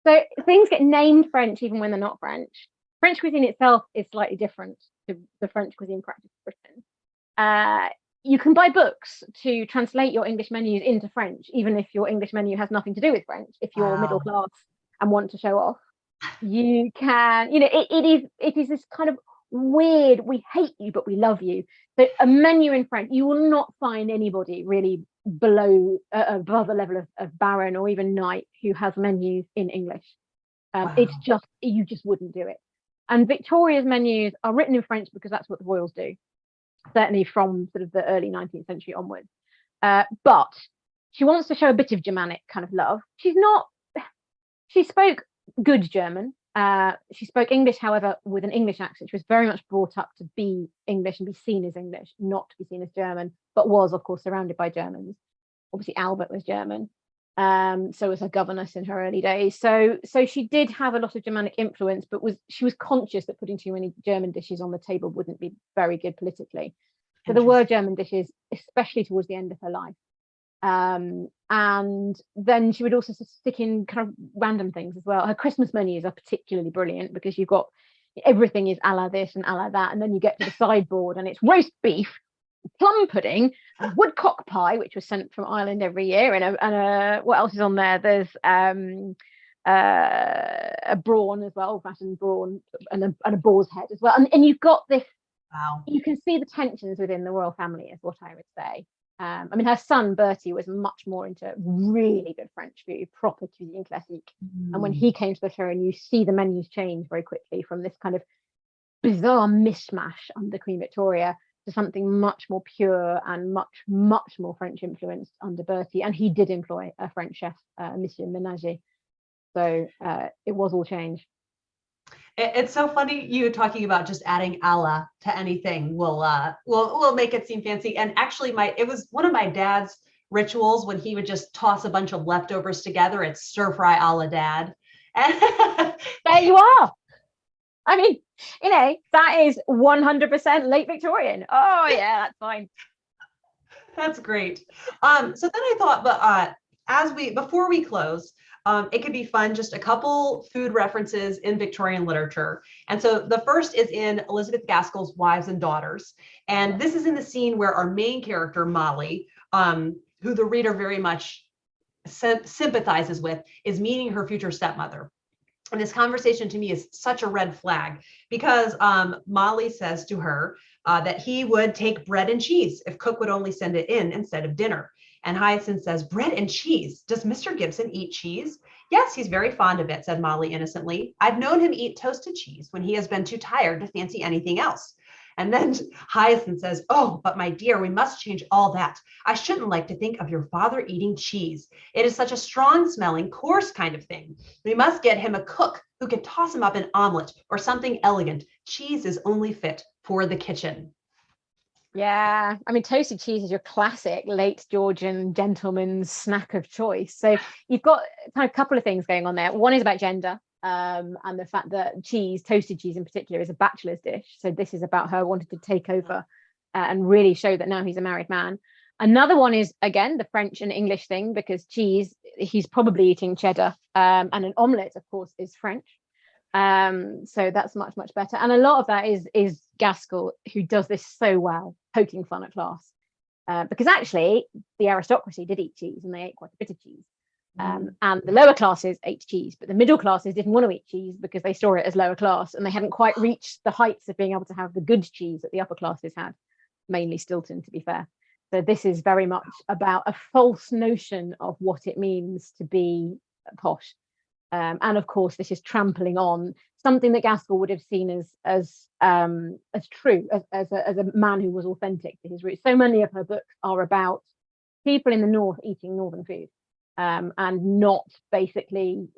So things get named French even when they're not French. French cuisine itself is slightly different to the French cuisine practice in Britain. You can buy books to translate your English menus into French, even if your English menu has nothing to do with French. If you're middle class and want to show off, you can, it is this kind of weird, we hate you, but we love you. So a menu in French, you will not find anybody really above the level of baron or even knight who has menus in English. It's just, you just wouldn't do it. And Victoria's menus are written in French because that's what the royals do. Certainly from sort of the early 19th century onwards. But she wants to show a bit of Germanic kind of love. She spoke good German, She spoke English, however, with an English accent. She was very much brought up to be English and be seen as English, not to be seen as German, but was, of course, surrounded by Germans. Obviously, Albert was German. So was her governess in her early days. So she did have a lot of Germanic influence, but she was conscious that putting too many German dishes on the table wouldn't be very good politically. So there were German dishes, especially towards the end of her life. And then she would also stick in kind of random things as well. Her Christmas menus are particularly brilliant because you've got everything is a la this and a la that, and then you get to the sideboard and it's roast beef, plum pudding, and woodcock pie, which was sent from Ireland every year, and a what else is on there? There's a brawn as well, old-fashioned brawn, and a boar's head as well, and you've got this. Wow. You can see the tensions within the royal family, is what I would say. I mean, her son Bertie was much more into really good French food, proper cuisine classique. And when he came to the throne, you see the menus change very quickly from this kind of bizarre mishmash under Queen Victoria to something much more pure and much more French influenced under Bertie. And he did employ a French chef, Monsieur Ménager. So it was all change. It's so funny you talking about just adding a la to anything will make it seem fancy. And actually, it was one of my dad's rituals when he would just toss a bunch of leftovers together. It's stir fry a la dad. There you are. I mean, that is 100% late Victorian. Oh yeah, that's fine. That's great. So then I thought, but before we close, it could be fun, just a couple food references in Victorian literature. And so the first is in Elizabeth Gaskell's Wives and Daughters. And this is in the scene where our main character, Molly, who the reader very much sympathizes with, is meeting her future stepmother. And this conversation to me is such a red flag because Molly says to her that he would take bread and cheese if Cook would only send it in instead of dinner. And Hyacinth says, bread and cheese. Does Mr. Gibson eat cheese? Yes, he's very fond of it, said Molly innocently. I've known him eat toasted cheese when he has been too tired to fancy anything else. And then Hyacinth says, oh, but my dear, we must change all that. I shouldn't like to think of your father eating cheese. It is such a strong smelling, coarse kind of thing. We must get him a cook who can toss him up an omelet or something elegant. Cheese is only fit for the kitchen. Yeah, I mean, toasted cheese is your classic late Georgian gentleman's snack of choice. So you've got kind of a couple of things going on there. One is about gender, and the fact that toasted cheese in particular, is a bachelor's dish. So this is about her wanting to take over and really show that now he's a married man. Another one is, again, the French and English thing, because cheese, he's probably eating cheddar, and an omelette, of course, is French. So that's much better, and a lot of that is Gaskell, who does this so well, poking fun at class, because actually the aristocracy did eat cheese, and they ate quite a bit of cheese, and the lower classes ate cheese, but the middle classes didn't want to eat cheese because they saw it as lower class, and they hadn't quite reached the heights of being able to have the good cheese that the upper classes had, mainly Stilton, to be fair. So this is very much about a false notion of what it means to be posh. And of course, this is trampling on something that Gaskell would have seen as true, as a man who was authentic to his roots. So many of her books are about people in the north eating northern food, and not basically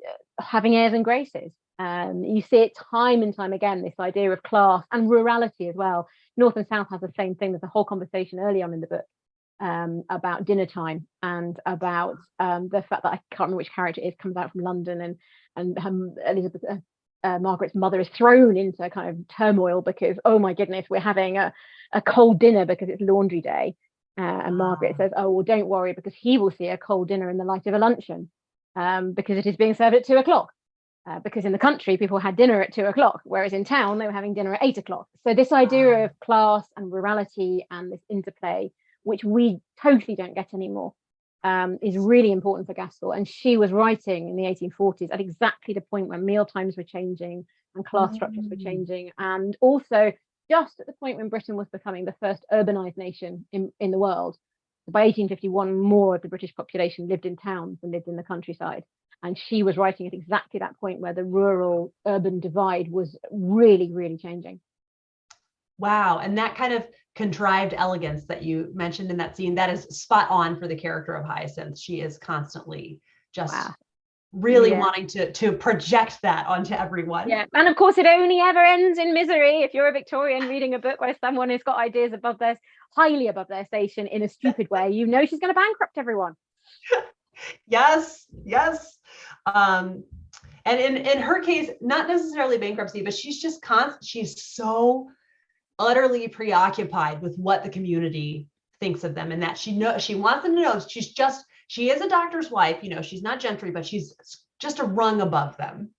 having airs and graces. You see it time and time again, this idea of class and rurality as well. North and South has the same thing. There's a whole conversation early on in the book about dinner time, and about the fact that I can't remember which character it is, comes out from London, and Elizabeth, Margaret's mother, is thrown into kind of turmoil because, oh my goodness, we're having a cold dinner because it's laundry day. And Margaret says, oh, well, don't worry, because he will see a cold dinner in the light of a luncheon, because it is being served at 2:00. Because in the country, people had dinner at 2:00, whereas in town, they were having dinner at 8:00. So this idea of class and rurality and this interplay, which we totally don't get anymore, is really important for Gaskell. And she was writing in the 1840s at exactly the point when meal times were changing and class structures were changing, and also just at the point when Britain was becoming the first urbanized nation in the world. By 1851, more of the British population lived in towns than lived in the countryside. And she was writing at exactly that point where the rural-urban divide was really, really changing. Wow. And that kind of contrived elegance that you mentioned in that scene, that is spot on for the character of Hyacinth. She is constantly just really wanting to project that onto everyone. Yeah, and of course it only ever ends in misery. If you're a Victorian reading a book where someone has got ideas highly above their station in a stupid way, you know she's going to bankrupt everyone. Yes, yes. And in her case, not necessarily bankruptcy, but she's just she's so utterly preoccupied with what the community thinks of them, and that she wants them to know she is a doctor's wife. You know, she's not gentry, but she's just a rung above them.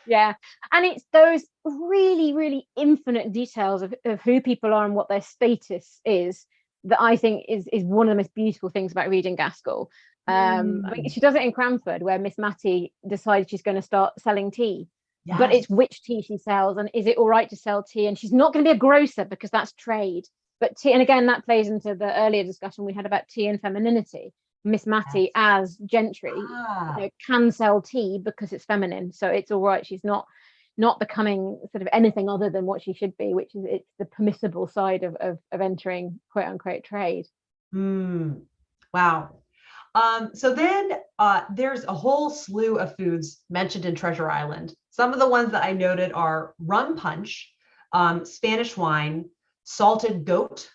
Yeah, and it's those really, really infinite details of who people are and what their status is that I think is one of the most beautiful things about reading Gaskell. I mean, she does it in Cranford, where Miss Matty decides she's going to start selling tea. Yes. But it's which tea she sells, and is it all right to sell tea? And she's not going to be a grocer because that's trade. But tea, and again, that plays into the earlier discussion we had about tea and femininity. Miss Matty, as gentry, can sell tea because it's feminine, so it's all right. She's not becoming sort of anything other than what she should be, which is it's the permissible side of entering quote unquote trade. Wow. So then there's a whole slew of foods mentioned in Treasure Island. Some of the ones that I noted are rum punch, Spanish wine, salted goat,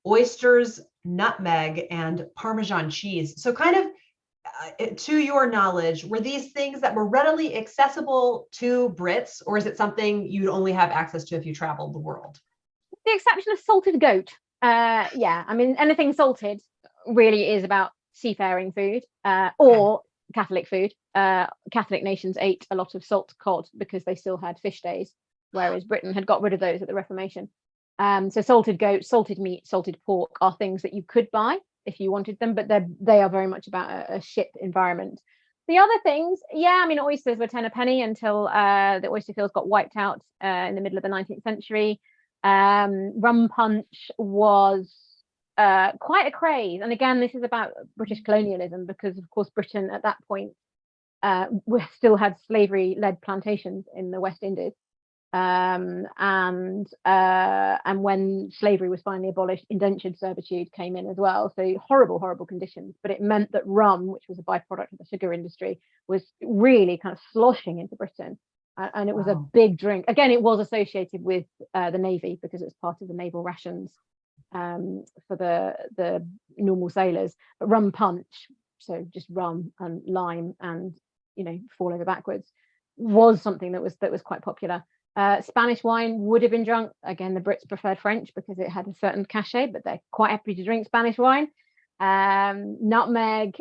oysters, nutmeg, and Parmesan cheese. So kind of to your knowledge, were these things that were readily accessible to Brits, or is it something you'd only have access to if you traveled the world? The exception of salted goat. Yeah, I mean, anything salted really is about seafaring food or Catholic food. Catholic nations ate a lot of salt cod because they still had fish days, whereas Britain had got rid of those at the Reformation. So salted goat, salted meat, salted pork are things that you could buy if you wanted them, but they are very much about a ship environment. The other things, I mean, oysters were 10 a penny until the oyster fields got wiped out in the middle of the 19th century. Rum punch was quite a craze. And again, this is about British colonialism, because of course Britain at that point still had slavery-led plantations in the West Indies. And when slavery was finally abolished, indentured servitude came in as well. So horrible conditions, but it meant that rum, which was a byproduct of the sugar industry, was really kind of sloshing into Britain. And it was a big drink. Again, it was associated with the Navy because it was part of the naval rations for the normal sailors. But rum punch, so just rum and lime and fall over backwards, was something that was quite popular. Spanish wine would have been drunk. Again, the Brits preferred French because it had a certain cachet, but they're quite happy to drink Spanish wine. Nutmeg,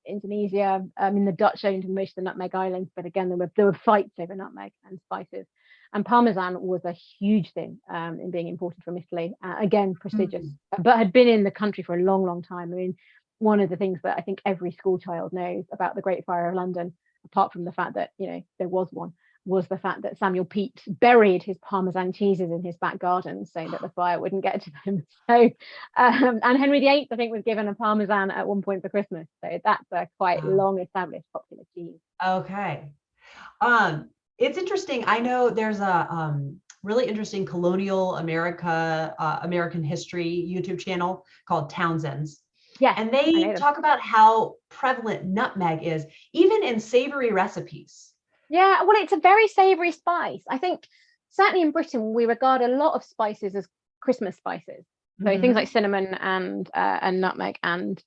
Indonesia. I mean, the Dutch owned most of the Nutmeg Islands, but again, there were fights over nutmeg and spices. And Parmesan was a huge thing in being imported from Italy. Again, prestigious, but had been in the country for a long time. I mean, one of the things that I think every school child knows about the Great Fire of London, apart from the fact that there was one, was the fact that Samuel Pepys buried his Parmesan cheeses in his back garden so that the fire wouldn't get to them. So, and Henry VIII, I think, was given a Parmesan at one point for Christmas. So that's a quite long established popular cheese. Okay. It's interesting. I know there's a really interesting colonial American history YouTube channel called Townsend's. Yeah, and they talk about how prevalent nutmeg is, even in savory recipes. Yeah, well, it's a very savory spice. I think certainly in Britain, we regard a lot of spices as Christmas spices. So things like cinnamon and nutmeg and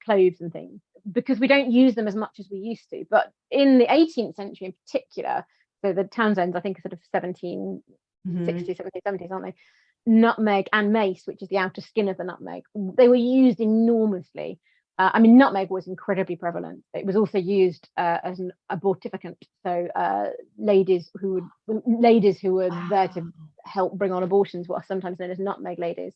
cloves and things, because we don't use them as much as we used to. But in the 18th century in particular, so the Townsends, I think, are sort of 1760s, 1770s, aren't they? Nutmeg and mace, which is the outer skin of the nutmeg, they were used enormously. I mean, nutmeg was incredibly prevalent. It was also used as an abortificant. So ladies who were there to help bring on abortions were sometimes known as nutmeg ladies.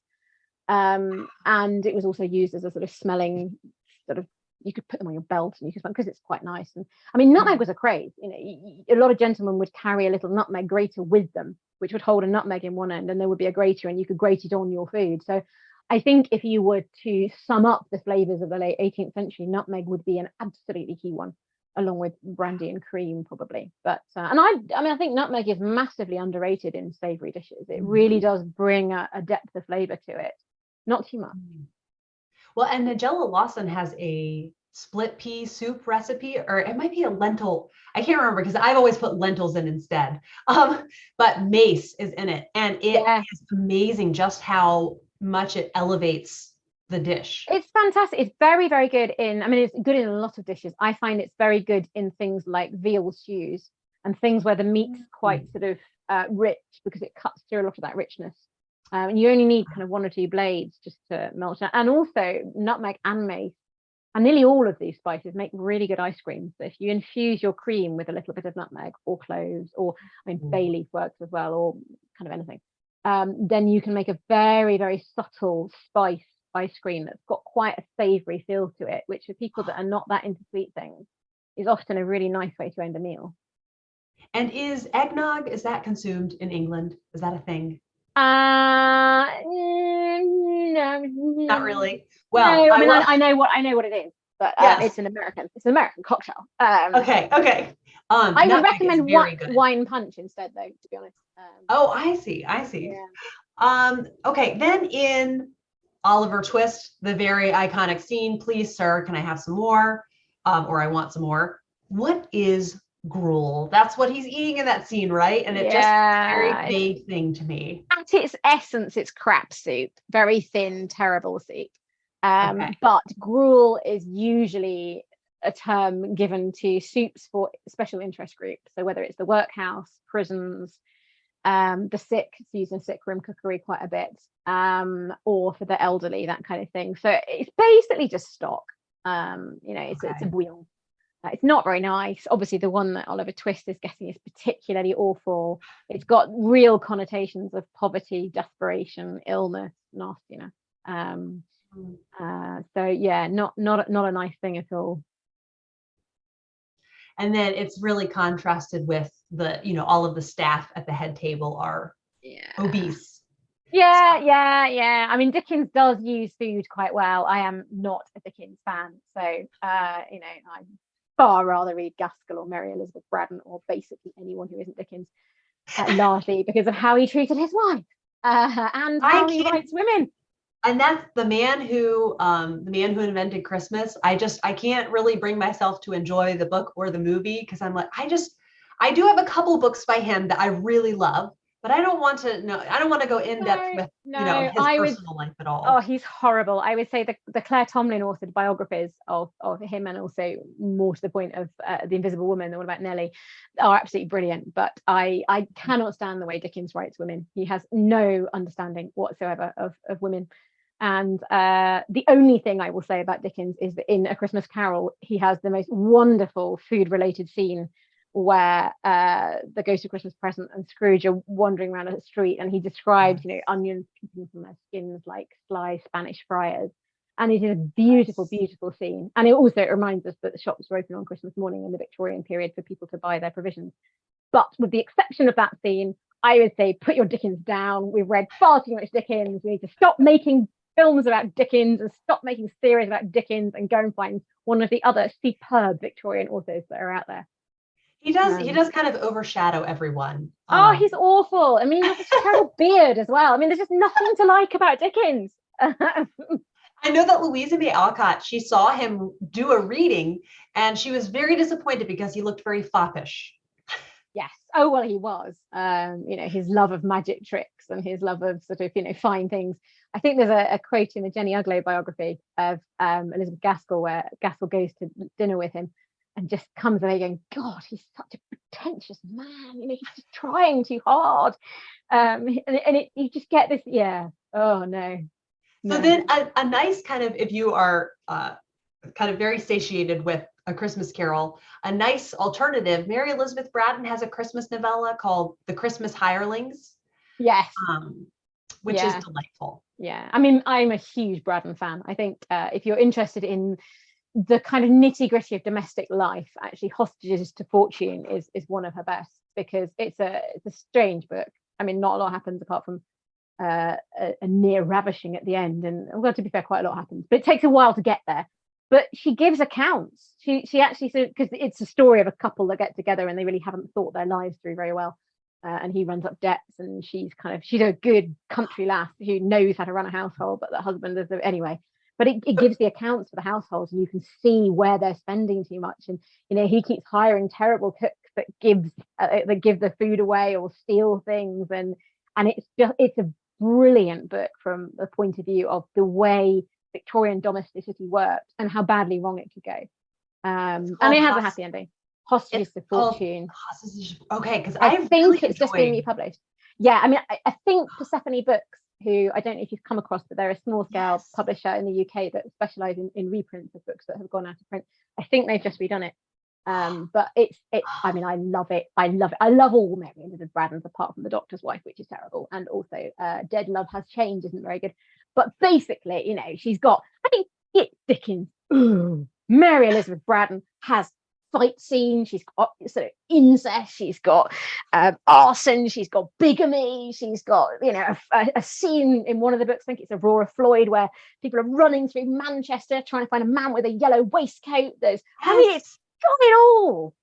And it was also used as a sort of smelling, sort of, you could put them on your belt and you could smell, because it's quite nice. And I mean, nutmeg was a craze. A lot of gentlemen would carry a little nutmeg grater with them, which would hold a nutmeg in one end, and there would be a grater, and you could grate it on your food. So I think if you were to sum up the flavors of the late 18th century, nutmeg would be an absolutely key one, along with brandy and cream, probably. But and I think nutmeg is massively underrated in savory dishes. It really does bring a depth of flavor to it. Not too much. Well, and Nigella Lawson has a split pea soup recipe, or it might be a lentil. I can't remember because I've always put lentils in instead. But mace is in it, and it Yeah. is amazing just how much it elevates the dish. It's fantastic. It's very, very good in, I mean, it's good in a lot of dishes. I find it's very good in things like veal stews and things where the meat's quite sort of rich, because it cuts through a lot of that richness. And you only need kind of 1 or 2 blades just to melt it. And also nutmeg and mace, and nearly all of these spices make really good ice cream. So if you infuse your cream with a little bit of nutmeg or cloves, or I mean, bay leaf works as well, or kind of anything, then you can make a very, very subtle spice ice cream that's got quite a savory feel to it, which for people that are not that into sweet things is often a really nice way to end a meal. And is eggnog, is that consumed in England? Is that a thing? No, Not really. Well, no. I I mean, will. I know what it is, but Yes. it's an American cocktail. Okay. Okay. I would Nutmeg is recommend very good. wine punch instead, though, to be honest. Oh, I see. I see. Yeah. Okay. Then in Oliver Twist, the very iconic scene, please, sir, can I have some more? Or I want some more. What is gruel? That's what he's eating in that scene, right? And it just is a very Yeah, vague thing to me. at its essence, it's crap soup, very thin, terrible soup. Okay. But gruel is usually a term given to soups for special interest groups. So whether it's the workhouse, prisons, the sick, it's used in sick room cookery quite a bit, or for the elderly, that kind of thing. So it's basically just stock. It's a Okay. bouillon. It's not very nice. Obviously, the one that Oliver Twist is getting is particularly awful. It's got real connotations of poverty, desperation, illness, nastiness. So yeah, not a nice thing at all. And then it's really contrasted with all of the staff at the head table are Yeah. obese. Yeah. I mean, Dickens does use food quite well. I am not a Dickens fan, so I'd far rather read Gaskell or Mary Elizabeth Braddon, or basically anyone who isn't Dickens, largely because of how he treated his wife and how he writes women. And that's the man who invented Christmas. I can't really bring myself to enjoy the book or the movie, because I'm like, I do have a couple books by him that I really love, but I don't want to go in depth with his personal life at all. Oh, he's horrible. I would say the Claire Tomlin authored biographies of him, and also, more to the point, of The Invisible Woman, the one about Nellie, are absolutely brilliant. But I cannot stand the way Dickens writes women. He has no understanding whatsoever of women. And the only thing I will say about Dickens is that in A Christmas Carol, he has the most wonderful food-related scene where the Ghost of Christmas Present and Scrooge are wandering around a street, and he describes, onions peeping from their skins like sly Spanish friars. And it is a beautiful, beautiful scene. And it also reminds us that the shops were open on Christmas morning in the Victorian period for people to buy their provisions. But with the exception of that scene, I would say put your Dickens down. We've read far too much Dickens. We need to stop making films about Dickens and stop making series about Dickens, and go and find one of the other superb Victorian authors that are out there. He does kind of overshadow everyone. He's awful. I mean, he has a terrible beard as well. I mean, there's just nothing to like about Dickens. I know that Louisa May Alcott, she saw him do a reading and she was very disappointed because he looked very foppish. Yes. Oh, well, he was. His love of magic tricks and his love of sort of, fine things. I think there's a quote in the Jenny Uglow biography of Elizabeth Gaskell, where Gaskell goes to dinner with him and just comes away going, God, he's such a pretentious man. He's just trying too hard. You just get this, oh, no. So then a nice kind of, if you are kind of very satiated with A Christmas Carol, a nice alternative, Mary Elizabeth Braddon has a Christmas novella called The Christmas Hirelings. Yes. Which is delightful. Yeah. I mean, I'm a huge Braddon fan. I think if you're interested in the kind of nitty gritty of domestic life, actually Hostages to Fortune is one of her best, because it's a strange book. I mean, not a lot happens apart from a near ravishing at the end, and well, to be fair, quite a lot happens, but it takes a while to get there. But she gives accounts. She actually said, because it's a story of a couple that get together and they really haven't thought their lives through very well, and he runs up debts, and she's a good country lass who knows how to run a household, but the husband is anyway. but it gives the accounts for the households, and you can see where they're spending too much. And he keeps hiring terrible cooks that give the food away or steal things, and it's a brilliant book from the point of view of the way Victorian domesticity worked and how badly wrong it could go. And it has a happy ending. Hostages to Fortune. Okay, because I think it's just being republished. Yeah, I mean, I think Persephone Books, who I don't know if you've come across, but they're a small scale publisher in the UK that specialise in reprints of books that have gone out of print. I think they've just redone it. But it's I mean, I love it. I love all Mary Elizabeth Braddons apart from The Doctor's Wife, which is terrible, and also Dead Love Has Changed isn't very good. But basically, she's got, I think it's Dickens. Mary Elizabeth Braddon has fight scene, she's got sort of incest, she's got arson, she's got bigamy, she's got a scene in one of the books, I think it's Aurora Floyd, where people are running through Manchester trying to find a man with a yellow waistcoat. I mean, it's got it all.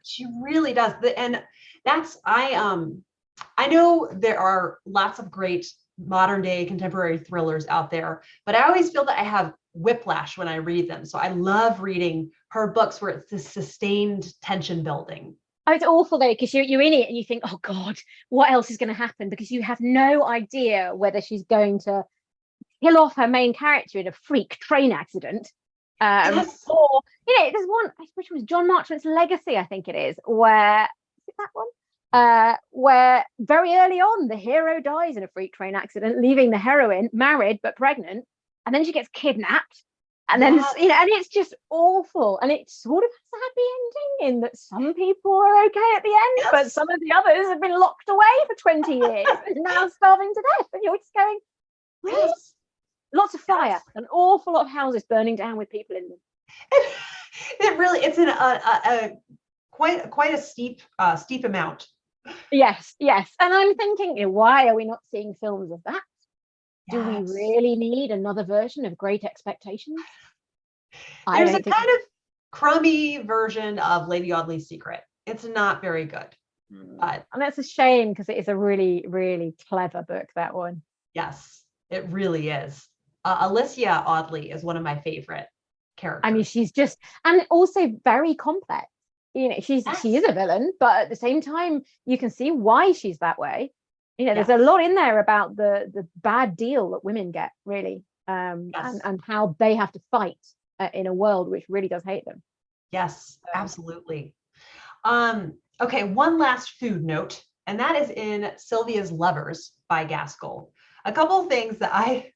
She really does. And that's I know there are lots of great modern day contemporary thrillers out there, but I always feel that I have whiplash when I read them. So I love reading her books where it's this sustained tension building. Oh, it's awful though, because you're in it and you think, oh God, what else is going to happen? Because you have no idea whether she's going to kill off her main character in a freak train accident. Or, there's one, which was John Marchmont's Legacy, I think it is that one? Where very early on, the hero dies in a freak train accident, leaving the heroine married but pregnant, and then she gets kidnapped, and then and it's just awful. And it sort of has a happy ending in that some people are okay at the end, but some of the others have been locked away for 20 years and now starving to death. And you're just going, really? Lots of fire, an awful lot of houses burning down with people in them. It's in a quite a steep amount. Yes. And I'm thinking, why are we not seeing films of that? Do we really need another version of Great Expectations? There's a kind of crummy version of Lady Audley's Secret. It's not very good. And that's a shame, because it is a really, really clever book, that one. Yes, it really is. Alicia Audley is one of my favorite characters. I mean, she's just, and also very complex. She is a villain, but at the same time, you can see why she's that way. There's a lot in there about the bad deal that women get, really, and how they have to fight in a world which really does hate them. Yes, absolutely. Okay, one last food note, and that is in Sylvia's Lovers by Gaskell. A couple of things that I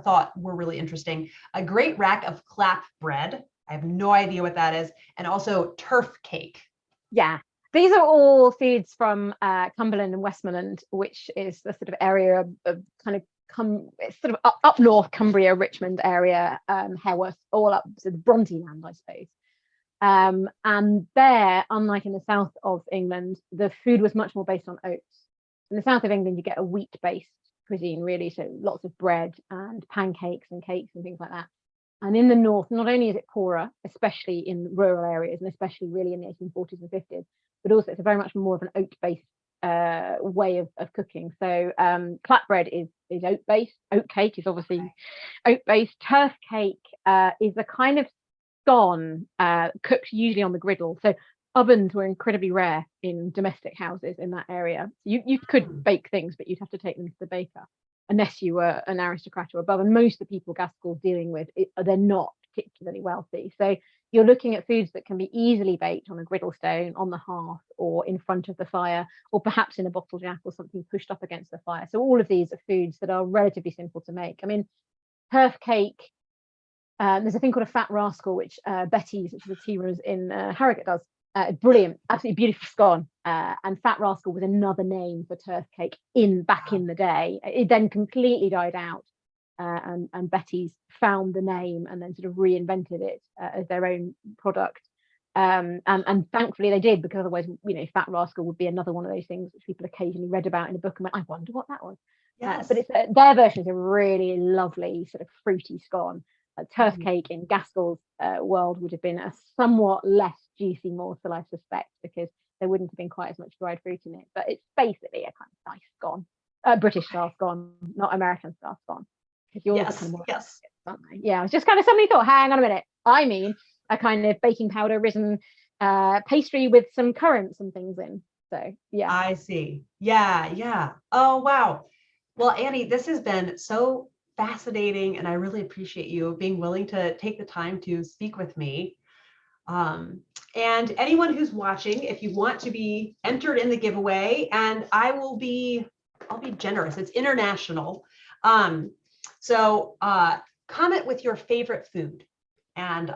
thought were really interesting. A great rack of clap bread. I have no idea what that is, and also turf cake. Yeah. These are all foods from Cumberland and Westmoreland, which is the sort of area of kind of it's sort of up north, Cumbria, Richmond area, Haworth, all up to the Bronte land, I suppose. And there, unlike in the south of England, the food was much more based on oats. In the south of England, you get a wheat-based cuisine, really, so lots of bread and pancakes and cakes and things like that. And in the north, not only is it poorer, especially in rural areas, and especially really in the 1840s and 50s, but also it's a very much more of an oat-based way of cooking. So clapbread is oat-based. Oat cake is obviously oat-based. Turf cake is a kind of scone cooked usually on the griddle. So ovens were incredibly rare in domestic houses in that area. You could bake things, but you'd have to take them to the baker unless you were an aristocrat or above. And most of the people Gaskell's dealing with, they're not particularly wealthy. So you're looking at foods that can be easily baked on a griddle stone, on the hearth, or in front of the fire, or perhaps in a bottle jack or something pushed up against the fire. So all of these are foods that are relatively simple to make. I mean, turf cake, there's a thing called a fat rascal, which Betty's, which is a tea room in Harrogate, does. Brilliant, absolutely beautiful scone. And fat rascal was another name for turf cake back in the day. It then completely died out, and Betty's found the name and then sort of reinvented it as their own product. And thankfully they did, because otherwise, fat rascal would be another one of those things which people occasionally read about in a book and went, I wonder what that was. Yes. But it's their version is a really lovely sort of fruity scone. Turf cake in Gaskell's world would have been a somewhat less juicy morsel, I suspect, because there wouldn't have been quite as much dried fruit in it. But it's basically a kind of nice scone. British staff gone, not American staff gone. Because yours are Yes, kind of more, yes. aren't they? Yeah, it was just kind of somebody thought, hang on a minute. I mean, a kind of baking powder risen pastry with some currants and things in. So yeah. I see. Yeah, yeah. Oh, wow. Well, Annie, this has been so fascinating, and I really appreciate you being willing to take the time to speak with me. Um, and anyone who's watching, if you want to be entered in the giveaway, and I'll be generous. It's international. So comment with your favorite food, and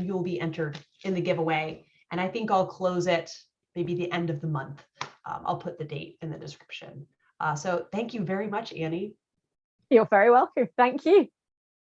you'll be entered in the giveaway. And I think I'll close it maybe the end of the month. I'll put the date in the description. So thank you very much, Annie. You're very welcome. Thank you.